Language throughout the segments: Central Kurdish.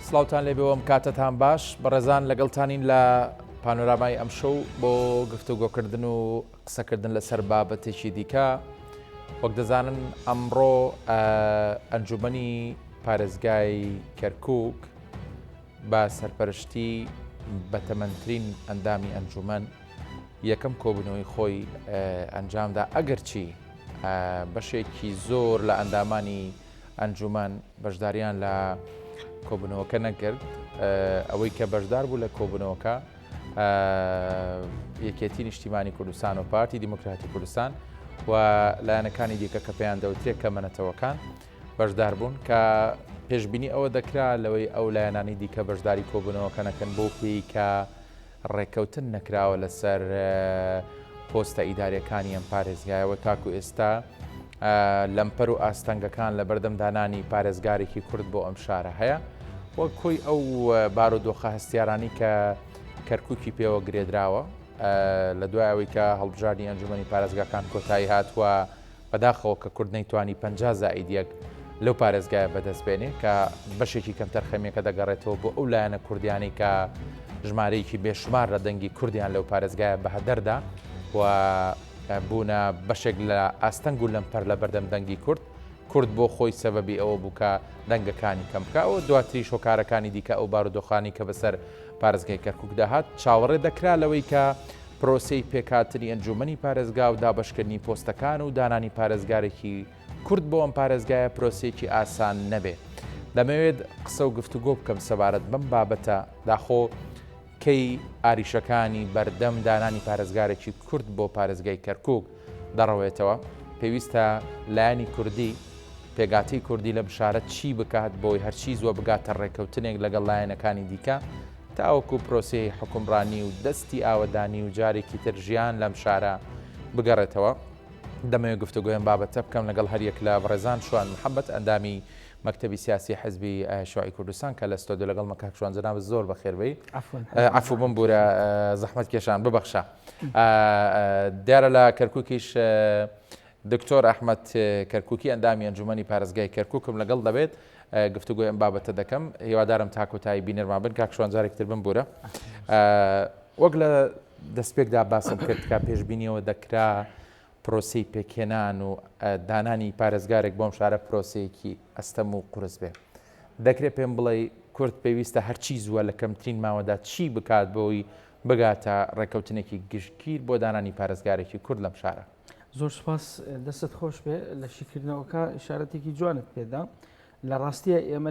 سڵاوتان لێبێەوەم کاتتان باش بەڕێزان لەگەڵتانین لە پانۆرامای ئەم شەو بۆ گفتوگۆکردن و قسەکردن لەسەر بابەتێکی دیکە. وەک دەزانن ئەمڕۆ ئەنجومەنی پارێزگای کەرکووک بە سەرپەرشتی بەتەمەنترین ئەندامی ئەنجومەن یەکەم کۆبوونەوەی خۆی ئەنجامدا، ئەگەرچی بەشێکی زۆر لە ئەندامانی ئەنجومەن بەشداریان لە کۆبوونەوەکە نەکرد. ئەوەی کە بەشدار بوو لە کۆبوونەوەکە یەکێتی نیشتیمانی کوردستان و پارتی دیموکراتی کوردستان و لایەنەکانی دیکە کە پێیان دەوترێت کە مەنەتەوەکان بەشدار بوون، کە پێشبینی ئەوە دەکرا لەوەی ئەو لایەنانی دیکە بەشداری کۆبوونەوەکە نەکەن بۆ پێی کە ڕێکەوتن نەکراوە لەسەر پۆستە ئیداریەکانی ئەم پارێزگایەوە. تاکو ئێستا لەمپەر و ئاستەنگەکان لە بەردەمدانانی پارێزگارێکی کورد بۆ ئەم شارە هەیە، وەک کۆی ئەو بارودۆخە هەستیارانی کە کەرکووکی پێوە گرێدراوە لە دوای ئەوەی کە هەڵبژاردننی ئەنجومەنی پارێزگاکان کۆتایی هاتووە بەداخەوە کە کورد نەیتوانی 50 زائیدیەک لەو پارێزگایە بەدەستبێنێ، کە بەشێکی کەم تەرخەمیەکە دەگەڕێتەوە بۆ ئەو لایەنە کوردیانی کە ژمارەیەکی بێشمار لە دەنگی کوردیان لەو پارێزگایە بەهەدەردا و بوونە بەشێک لە ئاستەنگ و لەمپەر لە بەردەم دەنگی کورد بۆ خۆی سەبەبی ئەوە بوو کە دەنگەکانی کەم بکەوە. دواتری شۆکارەکانی دیکە ئەو بارودۆخانی کە بەسەر پارێزگای کەرکووک داهات چاوەڕێ دەکرا لەوەی کە پرۆسەی پێکهاتنی ئەنجومەنی پارێزگا و دابەشکردنی پۆستەکان و دانانی پارێزگارێکی کورد بۆ ئەم پارێزگایە پرۆسەیەکی ئاسان نەبێ. دەمەوێت قسە و گفتوگۆ بکەم سەبارەت بەم بابەتە داخۆ کەی ئاریشەکانی بەردەم دانانی پارێزگارێکی کورد بۆ پارێزگای کەرکووک دەڕەوێتەوە. پێویستە لایەنی کوردی پێگاتی کوردی لە بشارەت چی بکات بۆی هەرچی زووە بگاتە ڕێکەوتنێک لەگەڵ لایەنەکانی دیکە تاوەکو پرۆسەی حکومڕانی و دەستی ئاوەدانی و جارێکی تر ژیان لەم شارە بگەڕێتەوە. دەمەوێت گفتوگۆیان بابەتە بکەم لەگەڵ هەریەک لە بەڕێزان شوان محەممەد ئەندامی مەکتەبی سیاسی حزبی شوعی کوردستان کە لە ستۆدیۆ لەگەڵ مەکاک شوان جەناب زۆر بەخێربەی. عەفو بم بورە زەحمەت کێشان ببەخشە. دیارە لە کەرکووکیش دکتۆر ئەحمەد کەرکووکی ئەندامی ئەنجومەنی پارێزگای کەرکووکم لەگەڵ دەبێت گفتوگۆی ئەم بابەتە دەکەم. هیوادارم تاکۆتایی بینەرمان بن. کاک شوان جارێکتر بم بورە. وەک لە دەستپێکدا باسم کرد کە پێشبینیەوە دەکرا پرۆسەی پێکهێنان و دانانی پارێزگارێک بۆم شارە پرۆسەیەکی ئەستەم و قورس بێ. دەکرێت پێم بڵێ کورد پێویستە هەرچی زووە لە کەمترین ماوەدا چی بکات بۆی بگاتە ڕێکەوتنێکی گشتگیر بۆ دانانی پارێزگارێکی کورد لەم شارە؟ زۆر سپاس، دەستت خۆش بێ لە شیکردنەوەکە ئشارەتێکی جوانت پێدا. لە ڕاستیە ئێمە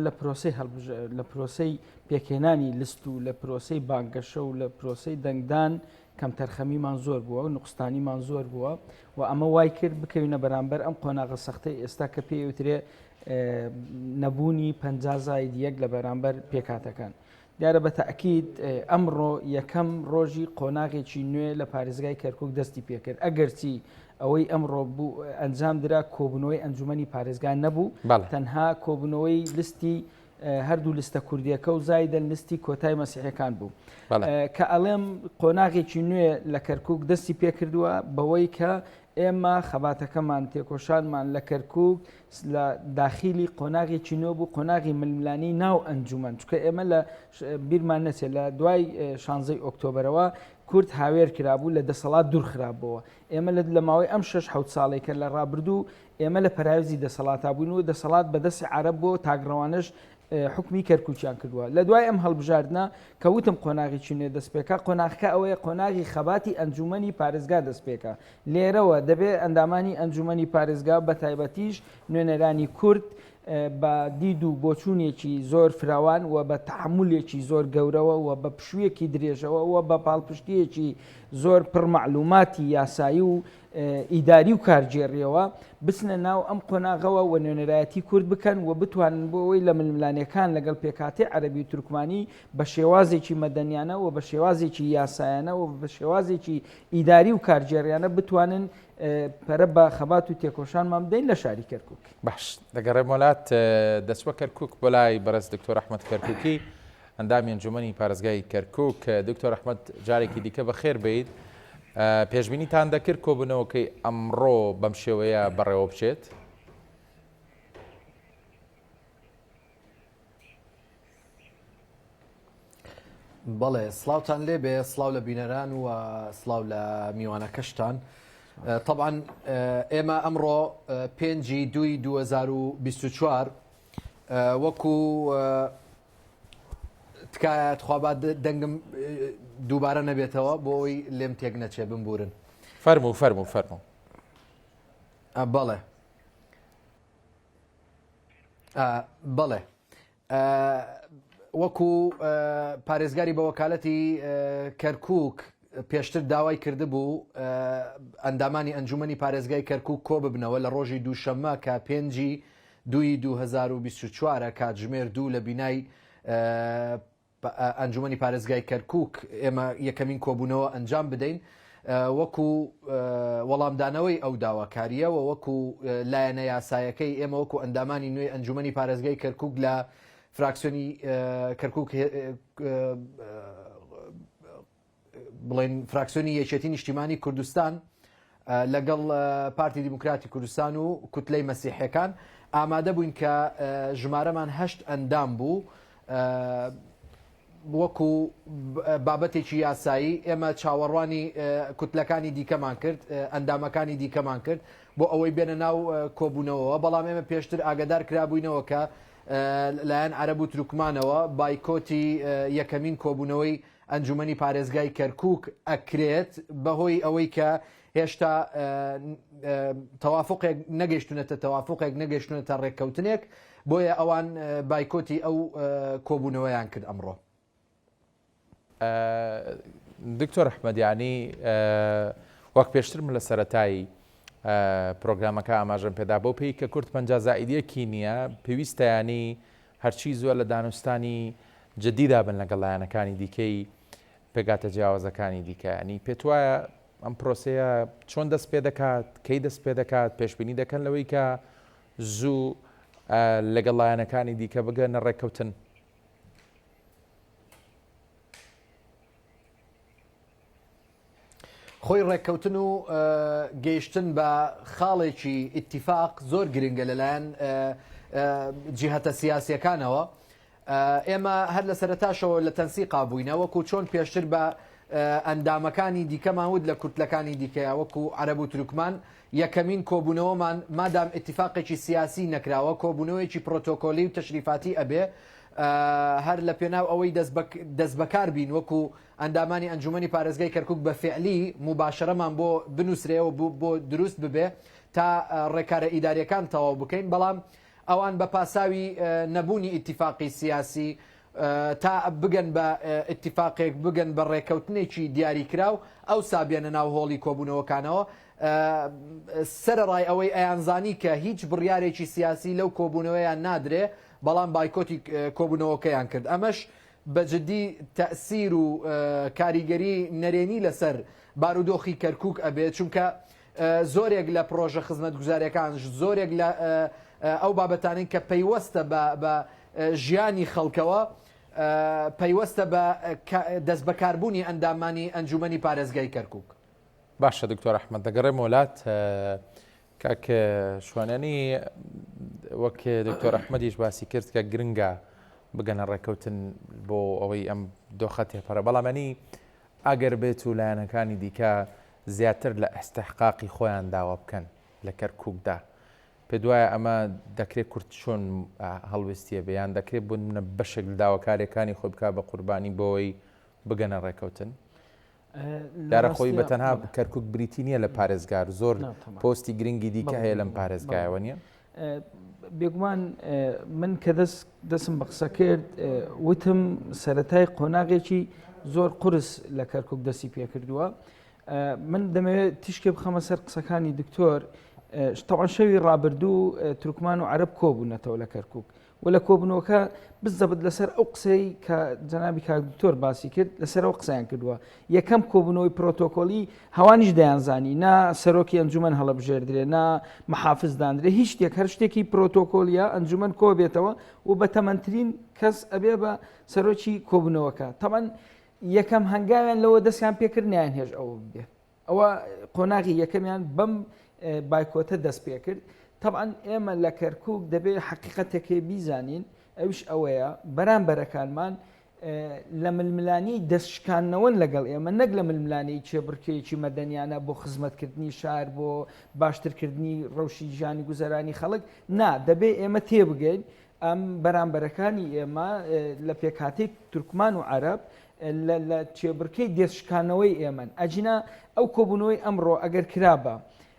لە پرۆسەی پێکهێنانی لست و لە پرۆسەی بانگەشە و لە پرۆسەی دەنگدان کەم تەرخەمیمان زۆر بووە و نوقستانیمان زۆر بووە و ئەمە وای کرد بکەوینە بەرامبەر ئەم قۆناغە سەختەی ئێستا کە پێوترێ نەبوونی 50 زائیدیەک لە بەرامبەر پێکاتەکان. دیارە بە تەئکید ئەمڕۆ یەکەم ڕۆژی قۆناغێکی نوێ لە پارێزگای کەرکووک دەستی پێکرد. ئەگەرچی ئەوەی ئەمڕۆ بوو ئەنجام درا کۆبوونەوەی ئەنجومەنی پارێزگای نەبوو، تەنها کۆبوونەوەی لستی هەردوو لستە کوردیەکە و زایدەن لستی کۆتای مەسیحەکان بوو کە ئەڵێم قۆناغێکی نوێ لە کەرکووک دەستی پێکردووە بەوەی کە ئێمە خەباتەکەمان تێکۆشانمان لە کەرکووک لە داخیلی قۆناغێکی نوێ بوو، قۆناغی ململانی ناو ئەنجومەن، چکە ئێمە لە بیرمان نەچێت لە دوای 16 ئۆکتۆبرەوە کورد هاوێر کرابوو لە دەسەڵات دوور خراپبەوە. ئێمە لە ماوەی ئەم 6 ساڵێکە لە ڕابردوو ئێمە لە پەراویزی دەسەڵاتا بووین و دەسەڵات بەدەستی عەرەب بۆ تاگڕەوانش حکمی کەرکووکیان کردووە. لە دوای ئەم هەڵبژاردنە کەوتم قۆناغێکی نوێ دەستپێکا، قۆناغەکە ئەوەیە قۆناغی خەباتی ئەنجومەنی پارێزگا دەستپێکە. لێرەوە دەبێت ئەندامانی ئەنجومەنی پارێزگا بە تایبەتیش نوێنەرانی کورد بە دید و بۆچوونێکی زۆر فراوان و بە تەحمولێکی زۆر گەورەوە و بە پشوویەکی درێژەوە و بە پاڵپشتیەکی زۆر پڕمەعلوماتی یاسایی و ئیداری و کارجێڕیەوە بچنە ناو ئەم قۆناغەوە و نوێنەرایەتی کورد بکەن و بتوانن بۆەوەی لە ململانیەکان لەگەڵ پێکاتی عەرەبی و تورکمانی بە شێوازێکی مەدەنیانە و بە شێوازێکی یاسایانە و بە شێوازێکی ئیداری و کارجێڕیانە بتوانن پەرە بە خەبات و تێکۆشانمان بدەین لە شاری کەرکووک. باش دەگەڕێم وڵات دەچوە کەرکووک بۆ لای بەڕێز دکتۆر ئەحمەد کەرکووکی ئەندامی ئەنجومەنی پارێزگای کەرکووک. دکتۆر ئەحمەد جارێکی دیکە بەخێر بێیت. پێشبینیتان دەکرد کۆبوونەوەکەی ئەمڕۆ بەم شێوەیە بەڕێوە بچێت؟ بەڵێ سلااوان لێ بێ سلااو لە بینەران و سلااو لە میوانە کەشتان. طبعا ئێمە ئەمڕۆ 5/2/2024 وەکو تکایە خوابات دەنگم دووبارە نەبێتەوە بۆ ئەوی لێم تێک نەچێ بمبورن. فەرموو بەڵێ بەڵێ وەکو پارێزگاری بە وەکالەتی کەرکووک پێشتر داوای کرده بوو ئەندامانی ئەنجومەنی پارێزگای کەرکووک کۆ ببنەوە لە ڕۆژی دووشەممە کە 5/2/2024 کاتژمێر 2 لە بینای ئەنجومەنی پارێزگای کەرکووک ئێمە یەکەمین کۆبوونەوە ئەنجام بدەین وەکو وەڵامدانەوەی ئەو داواکاریەوە وەکو لایەنە یاسایەکەی ئێمە وەکو ئەندامانی نوێی ئەنجومەنی پارێزگای کەرکووک لە فراکسیۆنی کەرکووک بڵێن فراکسیۆنی یەکێتی نیشتیمانی کوردستان لەگەڵ پارتی دیموکراتی کوردستان و کوتلەی مەسیحیەکان ئامادە بووین کە ژمارەمان 8 ئەندام بوو وەکو بابەتێکی یاسایی ئێمە چاوەڕوانی کوتلەکانی دیکەمان کرد ئەندامەکانی دیکەمان کرد بۆ ئەوەی بێنە ناو کۆبوونەوەەوە بەڵام ئێمە پێشتر ئاگدار کرابووینەوە کە لایەن عەرەب و تروکمانەوە بایکۆتی یەکەمین کۆبوونەوەی ئەنجومەنی پارێزگای کەرکووک ئەکرێت بەهۆی ئەوەی کە هێشتا تەوافقێک نەگەیشتونەتە ڕێککەوتنێک بۆیە ئەوان بایکۆتی ئەو کۆبوونەوەیان کرد ئەمڕۆ. دکتۆر ئەحمەدیانی وەک پێشترم لە سەرەتایی پرۆگرامەکە ئاماژەم پێدا بۆ پێی کە کورد پەنجا زائیدیەکی نییە پێویستەیانی هەرچی زۆر لە دانوستانی جدیدا بن لەگەڵ لایەنەکانی دیکەی پێگاتە جیاوازەکانی دیکە ینی پێت وایە ئەم پرۆسەیە چۆن دەست پێ دەکات کەی دەست پێ دەکات پێشبینی دەکەن لەوەی کە زوو لەگەڵ لایەنەکانی دیکە بگەنە ڕێککەوتن. خۆی ڕێککەوتن و گەیشتن بە خاڵێکی ئیتیفاق زۆر گرنگە لەلایەن جیهەتە سیاسیەکانەوە. ئێمە هەر لە سەرەتاشەوە لە تەنسیقا بووینە وەکو چۆن پێشتر بە ئەندامەکانی دیکەمان ود لە کورتلەکانی دیکەیە وەکو عەرەب و تروکمان یەکەمین کۆبوونەوەمان مادام ئیتیفاقێکی سیاسی نەکراوە کۆبوونەوەیکی پرۆتۆکۆلی و تەشریفاتی ئەبێ هەر لە پێناو ئەوەی دەست بەکار بین وەکو ئەندامانی ئەنجومەنی پارێزگای کەرکووک بە فعلی مباشرەمان بۆ بنووسرێەوە بۆ دروست ببێ تا ڕێکارە ئیداریەکان تەواو بکەین بەڵام ئەوان بە پاساوی نەبوونی ئیتیفاقی سیاسی تا بگەن بە ئیتیفاقێک بگەن بە ڕێککەوتنێکی دیاریکراو ئەو سابیانە ناو هۆڵی کۆبوونەوەکانەوە سەرڕای ئەوەی ئەیانزانی کە هیچ بڕیارێکی سیاسی لەو کۆبوونەوەیان نادرێ بەڵام بایکۆتی کۆبوونەوەکەیان کرد ئەمەش بەجددی تەسیر و کاریگەری نەرێنی لەسەر بارودۆخی کەرکووک ئەبێت چونکە زۆرێک لە پرۆژە خزمەت گوزاریەکان زۆرێک لە ئەو بابەتانین کە پەیوەستە بە ژیانی خەڵکەوە پەیوەستە بە دەست بەکاربوونی ئەندامانی ئەنجومەنی پارێزگای کەرکووک. باشە دکتۆر ئەحمەد دەگەڕێم وڵات کاک شوانانی وەک دکتۆر ئەحمەدیش باسی کرد کە گرنگە بگەنە ڕێککەوتن بۆ ئەوەی ئەم دۆخە تێپەڕە بەڵامەنی ئەگەر بێت و لایەنەکانی دیکە زیاتر لە ئەستەحقاقی خۆیان داوا بکەن لە کەرکووکدا پێ دوایە ئەمە دەکرێت کورت چۆن هەڵوێستیە بەیان دەکرێت بوون بەشێک لە داواکاریەکانی خۆی بکە بە قوربانی بۆەوەی بگەنە ڕێککەوتن دارە خۆی بەتەنها کەرکووک بریتی نییە لە پارێزگار زۆر پۆستی گرنگی دیکە هەیە لەم پارێزگایەوە نییە بێگومان من کە دەستم بە قسە کرد وتم سەرەتای قۆناغێکی زۆر قورس لە کەرکووک دەستی پێ کردووە من دەمەوێت تیشکێ بخەمە سەر قسەکانی دکتۆر طبعا شەوی ڕابردوو تورکمان و عەرەب کۆبوونەتەوە لە کەرکووک و لە کۆبوونەوەکە بزەبت لەسەر ئەو قسەی کە جەنابی کاک دکتۆر باسی کرد لەسەر ئەو قسەیان کردووە یەکەم کۆبوونەوەی پرۆتۆکۆلی هەوانیش دەیانزانی نا سەرۆکی ئەنجومەن هەڵەبژێردرێ نا مەحافز دانرێ هیچ شتێک هەر شتێکی پرۆتۆکۆلیە ئەنجومەن کۆ بێتەوە و بە تەمەنترین کەس ئەبێ بە سەرۆکی کۆبوونەوەکە تەمەن یەکەم هەنگاویان لەوە دەستیان پێکردنیان هێژ ئەوە بێ ئەوە قۆناغی یەکەمیان بەم بایکۆتە دەست پێ کرد طبعا ئێمە لە کەرکووک دەبێت حقیقەتێکی بیزانین ئەوش ئەوەیە بەرامبەرەکانمان لە ململانی دەستشکانەوەن لەگەڵ ئێمە نەک لە ململانی چێبڕکێکی مەدەنیانە بۆ خزمەتکردنی شار بۆ باشترکردنی ڕەوشی ژیانی گوزەرانی خەڵک نا دەبێ ئێمە تێبگەین ئەم بەرامبەرەکانی ئێمە لە پێکاتێک تورکمان و عەرەب لە چێبڕکەی دێستشکانەوەی ئێمەن ئەجینا ئەو کۆبوونەوەی ئەمڕۆ ئەگەر کرابە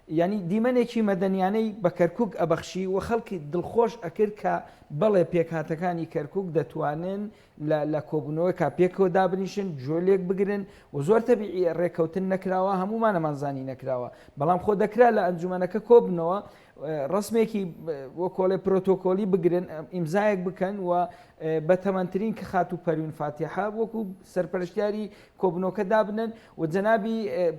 ینی دیمەنێکی مەدەنیانەی بە کەرکک ئەبەخشی و خەڵکی دڵخۆش ئەکرد کە بەڵێ پێکهاتەکانی کەرکک دەتوانن لە کۆبوونەوەی کا پێکەوە دابنیشن جۆلێک بگرن و زۆر تەبیعی ڕێکەوتن نەکراوە هەمومانەمانزانی نەکراوە بەڵام خۆ دەکرا لە ئەنجومەنەکە کۆبنەوە ڕسمێکی وە کۆڵێ پرۆتۆکۆلی بگرن ئیمزایەک بکەن و بە تەمەنترین کە خات و پەروین فاتیحا وەکو سەرپەرشتیاری کۆبنەوەکە دابنن و جەنابی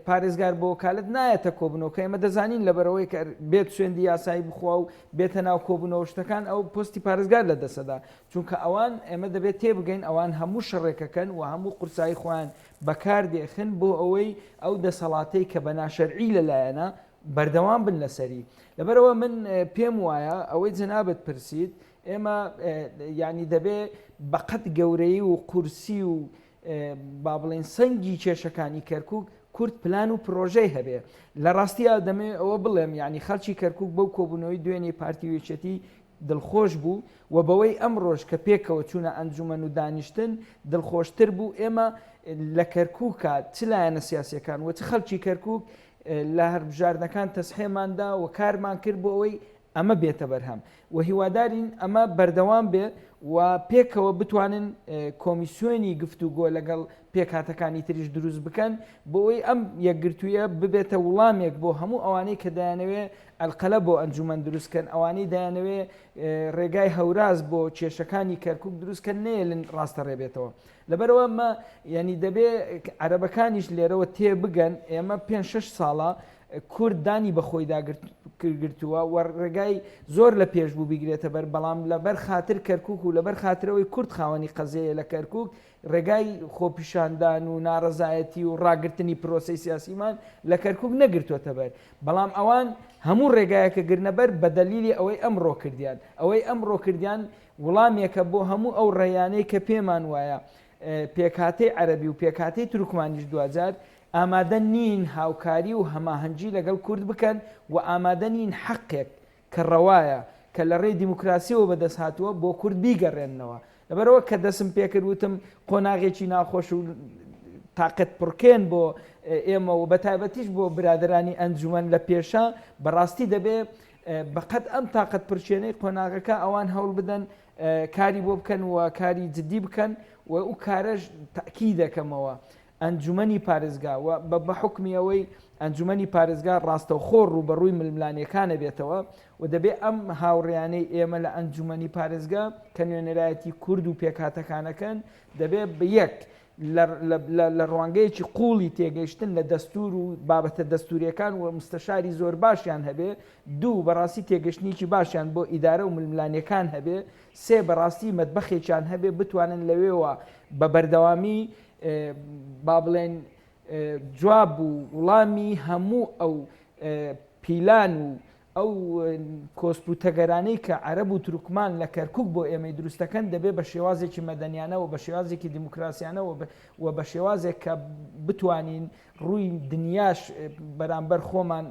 پارێزگار بۆ وکالەت نایەتە کۆبنەوەکە ئێمە دەزانین لەبەرەوەی کە بێت سوێندی یاسایی بخوا و بێتە ناو کۆبنەوە شتەکان ئەو پستی پارێزگار لە دەسەدا چونکە ئەوان ئێمە دەبێت تێبگەین ئەوان هەموو شەڕێکەکەن و هەموو قورسایی خۆیان بەکار دێخن بۆ ئەوەی ئەو دەسەڵاتەی کە بە ناشەرعی لەلایەنە بەردەوام بن لەسەری لەبەرەوە من پێم وایە ئەوەی جەنابەت پرسید ئێمە ینی دەبێ بەقەت گەورەی و قورسی و با بڵێن سەنگی کێشەکانی کەرکک کورد پلان و پرۆژەی هەبێ لە ڕاستیە دەمێ ئەوە بڵێم ینی خەڵکی کەرکک بەو کۆبوونەوەی دوێنێ پارتی وێچەتی دڵخۆش بوو و بەوەی ئەم ڕۆژ کە پێکەوە چوونە ئەنجومەن و دانیشتن دڵخۆشتر بوو ئێمە لە کەرکووکە چ لایەنە سیاسیەکان و چ خەڵکی کەرکک لە هەربژاردنەکان تەسحێماندا و کارمان کرد بۆ ئەوەی ئەمە بێتە بەرهەم و هیوادارین ئەمە بەردەوام بێ و پێکەوە بتوانن کۆمیسیۆنی گفتوگۆ لەگەڵ پێکهاتەکانی تریش دروست بکەن بۆ ئەوەی ئەم یەکگرتوویە ببێتە وڵامێک بۆ هەموو ئەوانەی کە دەیانەوێ ئەلقەلە بۆ ئەنجومەن دروستکەن ئەوانەی دەیانەوێ ڕێگای هەوراز بۆ کێشەکانی کەرکک دروستکەن نێلن ڕاستە ڕێبێتەوە لەبەرەوە ئەمە ینی دەبێ عەرەبەکانیش لێرەوە تێ بگەن ئێمە 5-6 ساڵە کورد دانی بەخۆی داگرتووە و ڕێگای زۆر لە پێش بوو بیگرێتە بەر بەڵام لەبەر خاتر کەرکک و لەبەر خاترەوەی کورد خاوەنی قەزەیە لە کەرکک ڕێگای خۆپیشاندان و ناڕەزایەتی و ڕاگررتنی پرۆسی سیاسیمان لە کەرکک نەگرتووەتە بەر بەڵام ئەوان هەموو ڕێگایەکە گرنەبەر بە دەلیلی ئەوەی ئەمڕۆ کردیان ئەوەی ئەمڕۆ کردیان وڵامێکە بۆ هەموو ئەو ڕێیانەی کە پێمان وایە پێکهاتەی عەرەبی و پێکهاتەی تورکمانیش دوجار ئامادە نین هاوکاری و هەماهەنگی لەگەڵ کورد بکەن و ئامادە نین حەقێک کە ڕەوایە کە لە ڕێی دیموکراسیەوە بەدەست هاتووە بۆ کورد بیگەڕێننەوە لەبەرەوە کە دەسم پێکردوتم قۆناغێکی ناخۆش و تااقەت پڕکێن بۆ ئێمە و بە تایبەتیش بۆ برادرانی ئەنجومەن لە پێشە بەڕاستی دەبێ بەقەت ئەم تااقەت پرچێنەی قۆناغەکە ئەوان هەوڵ بدەن کاری بۆ بکەن و کاری جدی بکەن و ئەو کارەش تاکی دەکەمەوە ئەنجومەنی پارێزگا و بە حکمی ئەوەی ئەنجومەنی پارێزگا ڕاستەوخۆڕ و بەڕووی ململانیەکانە بێتەوە و دەبێت ئەم هاوڕێیانەی ئێمە لە ئەنجومەنی پارێزگا کە نوێنەرایەتی کورد و پێکهاتەکانەکەن دەبێت بە یەک لە ڕوانگەیەکی قوڵی تێگەیشتن لە دەستور و بابەتە دەستوریەکان و مستەشاری زۆر باشیان هەبێ دوو بەڕاستی تێگەشتنیی باشیان بۆ ئیدارە و ململانیەکان هەبێ سێ بەڕاستی مەتبەخێکیان هەبێ بتوانن لەوێوە بە بەردەوامی با بڵێن جواب و وڵامی هەموو ئەو پیلان و ئەو کۆسپوتەگەرانەی کە عەرەب و تورکمان لە کەرکک بۆ ئێمەی دروستەکەن دەبێت بە شێوازێکی مەدەنیانە و بە شێوازێکی دیموکراسیانەوە و بە شێوازێک کە بتوانین ڕووی دنیاش بەرامبەر خۆمان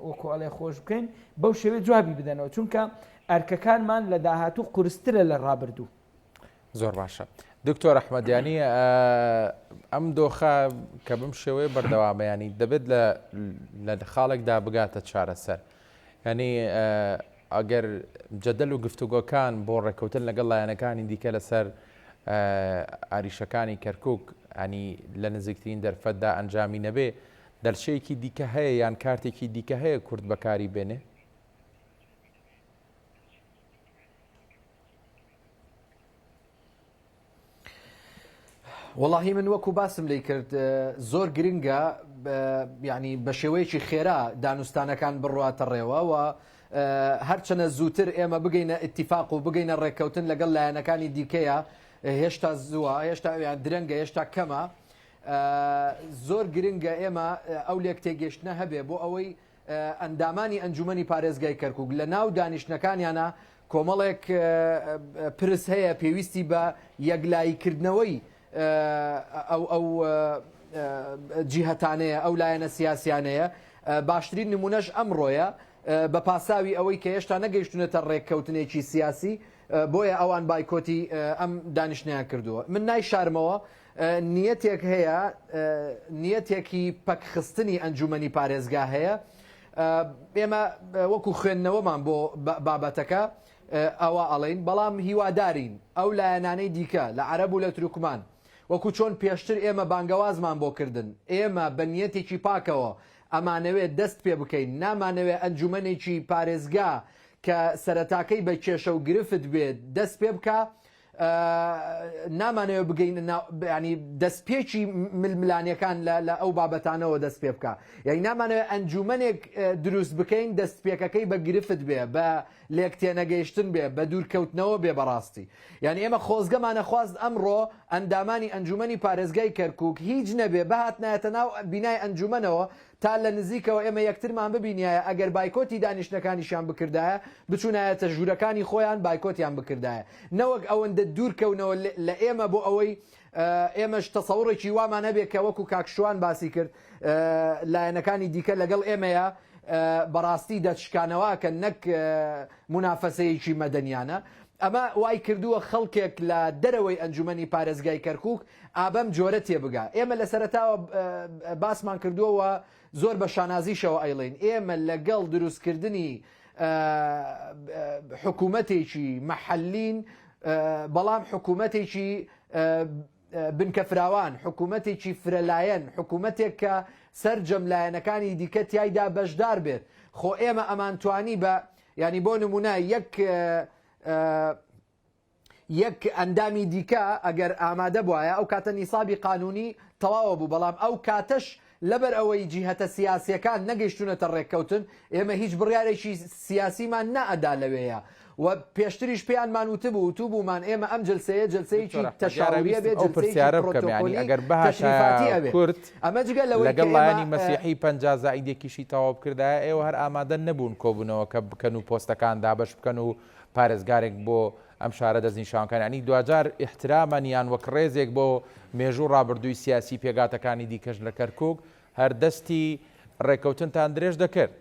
وەکۆڵێ خۆش بکەین بەو شێوێ جوابی بدەنەوە چونکە ئەرکەکانمان لە داهاتوو قورسترە لە ڕابردوو. زۆر باشە. دکتۆر ئەحمەدیانی ئەم دۆخە کە بم شێوەیە بەردەوامەیانی دەبێت لە خاڵێکدا بگاتە چارەسەر ینی ئەگەر جەدەل و گفتوگۆکان بۆ ڕێکەوتن لەگەڵ لایەنەکانی دیکە لەسەر ئاریشەکانی کەرکک ئەنی لە نزیکترین دەرفەتدا ئەنجامی نەبێ دەرچەیەکی دیکە هەیە یان کارتێکی دیکە هەیە کورد بەکاری بێنێ؟ وەڵاهی من وەکو باسم لی کرد زۆر گرنگە ینی بە شێوەیەکی خێرا دانوستانەکان بڕواتە ڕێوە و هەرچەنە زووتر ئێمە بگەینە ئیتیفاق و بگەینە ڕێکەوتن لەگەڵ لایەنەکانی دیکەیە هێشتا زووە هێشتا درەنگە هێشتا کەمە زۆر گرنگە ئێمە ئەو لێک تێگەشتنە هەبێ بۆ ئەوەی ئەندامانی ئەنجومەنی پارێزگای کەرکک لە ناو دانیشتەکانیانە کۆمەڵێک پرس هەیە پێویستی بە یەکلاییکردنەوەی ئەو جیهەتانەیە ئەو لایەنە سیاسیانەیە باشترین نمونەش ئەمڕۆیە بە پاساوی ئەوەی کە هێشتا نەگەیشتونێتە ڕێککەوتنێکی سیاسی بۆیە ئەوان بایکۆتی ئەم دانیشتیان کردووە من نای شارمەوە نیەتێک هەیە نیەتێکی پەکخستنی ئەنجومەنی پارێزگا هەیە ئێمە وەکو خوێندنەوەمان بۆ بابەتەکە ئەوە ئەڵین بەڵام هیوادارین ئەو لایەنانەی دیکە لە عەرەب و لە تورکمان وەکو چۆن پێشتر ئێمە بانگەوازمان بۆ کردن ئێمە بە نیەتێکی پاکەوە ئەمانەوێت دەست پێ بکەین نامانەوێت ئەنجومەنێکی پارێزگا کە سەرەتاکەی بە کێشە و گرفت بێت دەست پێ بکە نامانەوێت بگەین ینی دەستپێکی ململانیەکان لە ئەو بابەتانەوە دەست پێ بکە یعنی نامانەوێت ئەنجومەنێک دروست بکەین دەستپێکەکەی بە گرفت بێ بە لێک تێنەگەیشتن بێ بە دوورکەوتنەوە بێ بەڕاستی یعنی ئێمە خۆزگەمانە خواست ئەمڕۆ ئەندامانی ئەنجومەنی پارێزگای کەرکووک هیچ نەبێ بەهات نایەتە ناو بینای ئەنجومەنەوە تا لە نزیکەوە ئێمە یەکترمان ببینایە ئەگەر بایکۆتی دانیشتەکانیشان بکردایە بچوونایەتە ژوورەکانی خۆیان بایکۆتیان بکردایە نەوەک ئەوەندە دوورکەونەوە لە ئێمە بۆ ئەوەی ئێمەش تەسەوڕێکی وامان هەبێت کە وەکو کاکشوان باسی کرد لایەنەکانی دیکە لەگەڵ ئێمەیە بەڕاستی دەچکانەوە کە نەک منافەسەیەکی مەدەنیانە ئەمە وای کردووە خەڵکێک لە دەرەوەی ئەنجومەنی پارێزگای کەرکووک ئابەم جۆرە تێبگا ئێمە لە سەرەتاوە باسمان کردووەوە زۆر بە شانازیشەوە ئەیڵین ئێمە لەگەڵ دروستکردنی حکوومەتێکی مەحەلین بەڵام حکوومەتێکی بنکەفراوان حکوومەتێکی فرەلایەن حکوومەتێک کە سەرجەم لایەنەکانی دیکە تایدا بەشدار بێت خۆ ئێمە ئەمانتوانی بە ینی بۆ نمونە یەک ئەندامی دیکە ئەگەر ئامادە بواە ئەو کاتە نیسابی قانونی تەواوە بوو بەڵام ئەو کاتەش لەبەر ئەوەی جیهەتە سیاسیەکان نەگەیشتونەتە ڕێککەوتن ئێمە هیچ بڕیارێکی سیاسیمان نەئەدا لەوەیە و پێشتریش پێیانمان وتبوو بوومان ئێمە ئەم جلسەیە جلسەیەکی تەشاویە بێت ئەگەر بەهاشتی کورد ئەمە جگە لەگەڵ لایەنی مەسیحی 50 زائیدێکیشی تەواو بکردایە ئێوە هەر ئامادە نەبوون کۆبوونەوە کە بکەن و پۆستەکان دابش بکەن و پارێزگارێک بۆ ئەم شارە دەستنیشانکان ینی دوجار احترامەنیان وەک ڕێزێک بۆ مێژوو ڕابردووی سیاسی پێگاتەکانی دیکەش لە کەرکووک هەر دەستی ڕێکەوتنتان درێژ دەکرد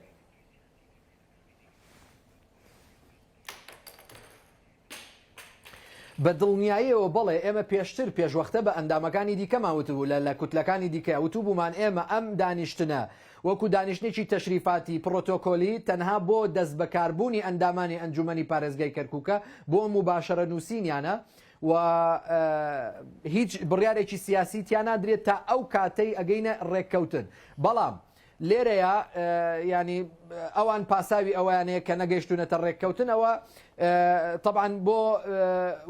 بە دڵنیاییەوە بەڵێ ئێمە پێشتر پێشوەختە بە ئەندامەکانی دیکەمان وتبوو لە کوتلەکانی دیکە وتوبوومان ئێمە ئەم دانیشتنە وەکو دانیشتێکی تەشریفاتی پرۆتۆکۆلی تەنها بۆ دەست بەکاربوونی ئەندامانی ئەنجومەنی پارێزگای کەرکووکە بۆ مباشەرە نووسینیانە و هیچ بڕیارێکی سیاسی تیان نادرێت تا ئەو کاتەی ئەگەینە ڕێککەوتن بەڵام لێرەیە ینی ئەوان پاساوی ئەویانەیە کە نەگەیشتونەتە ڕێککەوتنەوە طبعاً بۆ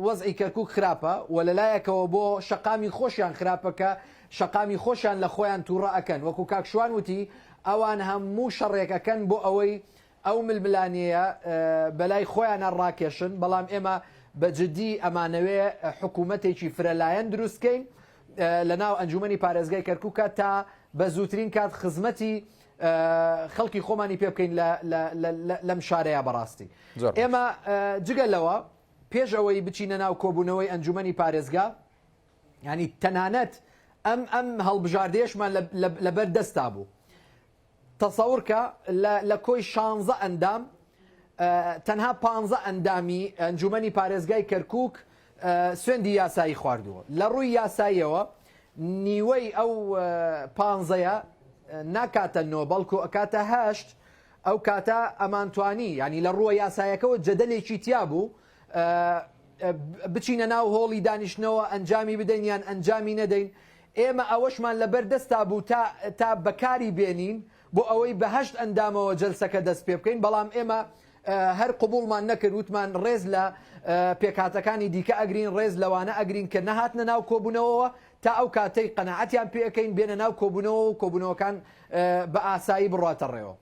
وەزعی کەرکووک خراپە و لەلایەکەوە بۆ شەقامی خۆشیان خراپەکە شەقامی خۆشیان لە خۆیان تووڕە ئەکەن وەکو کاکشوان وتی ئەوان هەموو شەڕێکەکەن بۆ ئەوەی ئەو ململانەیە بەلای خۆیانە ڕاکێشن بەڵام ئێمە بەجددی ئەمانەوێ حکوومەتێکی فرەلایەن دروستکەین لە ناو ئەنجومەنی پارێزگای کەرکووکە تا بە زووترین کات خزمەتی خەڵکی خۆمانی پێ بکەین لەم شارەیە بەڕاستی ئێمە جگە لەوە پێش ئەوەی بچینە ناو کۆبوونەوەی ئەنجومەنی پارێزگا ینی تەنانەت ئەم هەڵبژاردێشمان لەبەر دەستا بوو تەسەورکە لە کۆی 16 ئەندام تەنها 15 ئەندامی ئەنجومەنی پارێزگای کەرکووک سوێندی یاسایی خواردووە لە ڕووی یاساییەوە نیوەی ئەو 15ە ناکاتە نۆ بەڵکو ئەکاتە هەشت ئەو کاتە ئەمانتوانی ینی لە ڕووە یاسایەکەەوە جەدەلێکی تیا بوو بچینە ناو هۆڵی دانیشتنەوە ئەنجامی بدەین یان ئەنجامی نەدەین ئێمە ئەوەشمان لەبەر دەستا بوو تا بەکاری بێنین بۆ ئەوەی بە هەشت ئەندامەوە جەلسەکە دەست پێ بکەین بەڵام ئێمە هەر قبولمان نەکرد وتمان ڕێز لە پێکاتەکانی دیکە ئەگرین ڕێز لەوانە ئەگرین کە نەهاتنە ناو کۆبوونەوەەوە تا ئەو کاتەی قەنەعەتیان پێەکەین بێنە ناو کۆبوونەوە و کۆبوونەوەکان بە ئاسایی بڕاتە ڕێەوە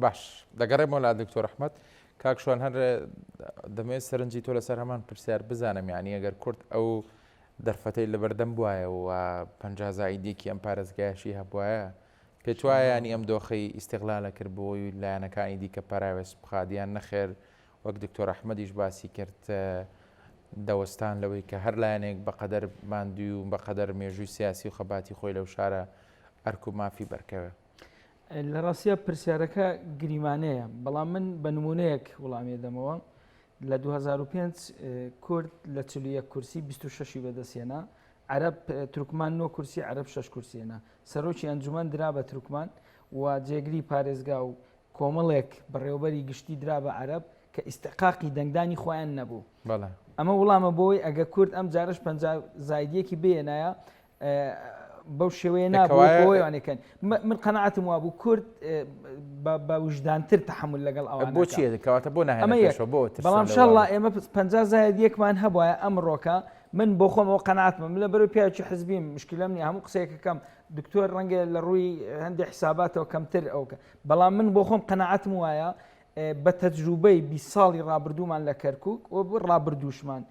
باش دەگەڕێمەوە لا دکتۆر ئەحمەد کاکشوان هەر دەمەوێت سەرنجی تۆ لەسەر هەمان پرسیار بزانم یعنی ئەگەر کورد ئەو دەرفەتەی لەبەردەم بواە و 50 زائیدێکی ئەم پارێزگایشی هەبواە پێت وایە ینی ئەم دۆخەی ئیستیغلالە کرد بۆی لایەنەکانی دیکە پاراوێست بخادیان نەخێر وەک دکتۆر ئەحمەدیش باسی کرد دەوەستان لەوەی کە هەر لایەنێک بەقەدەر ماندوی و بەقەدەر مێژووی سیاسی و خەباتی خۆی لەو شارە ئەرک و مافی بەرکەوە. لە ڕاستیە پرسیارەکە گریمانەیە، بەڵام من بە نمونەیەک وڵامی دەمەوە. لە 2005 کورد لە 41 کورسی 26 بەدەستێنا، عەرەب تورکمان 9 کورسی، عەرەب 6 کورسیێنا. سەرۆکی ئەنجومەن درا بە تورکمان و جێگری پارێزگا و کۆمەڵێک بەڕێوەبەری گشتی درا بە عەرەب کە ئیستحقاقی دەنگدانی خۆیان نەبوو. ئەمە وڵامە بۆی ئەگە کورد ئەم جارش 50 زایدیەکی بێنایە بەو شێوەیە نابووەوەیانەکەن. من قەنەعەتم وابوو کورد بە وجدانتر تەحمل لەگەڵ ئەوان. بۆچیە دەکەواتە بۆ نەهێنەکەشەوە بۆ بەڵام شەڵڵا ئێمە 50 زایدیەکمان هەبووە ئەمڕۆکە من بۆ خۆمەوە قەنەعەتمە من لە بەرەو پیاوی حزبیم مشکلەم نیە، هەموو قسەیەکەکەم دکتۆر ڕەنگە لە ڕووی هەندێک حساباتەوە کەمتر ئەوکە، بەڵام من بۆ خۆم قەنەعەتم وایە بە تەجروبەی 20 ساڵی ڕابردوومان لە کەرکووک و بۆ ڕابردووشمان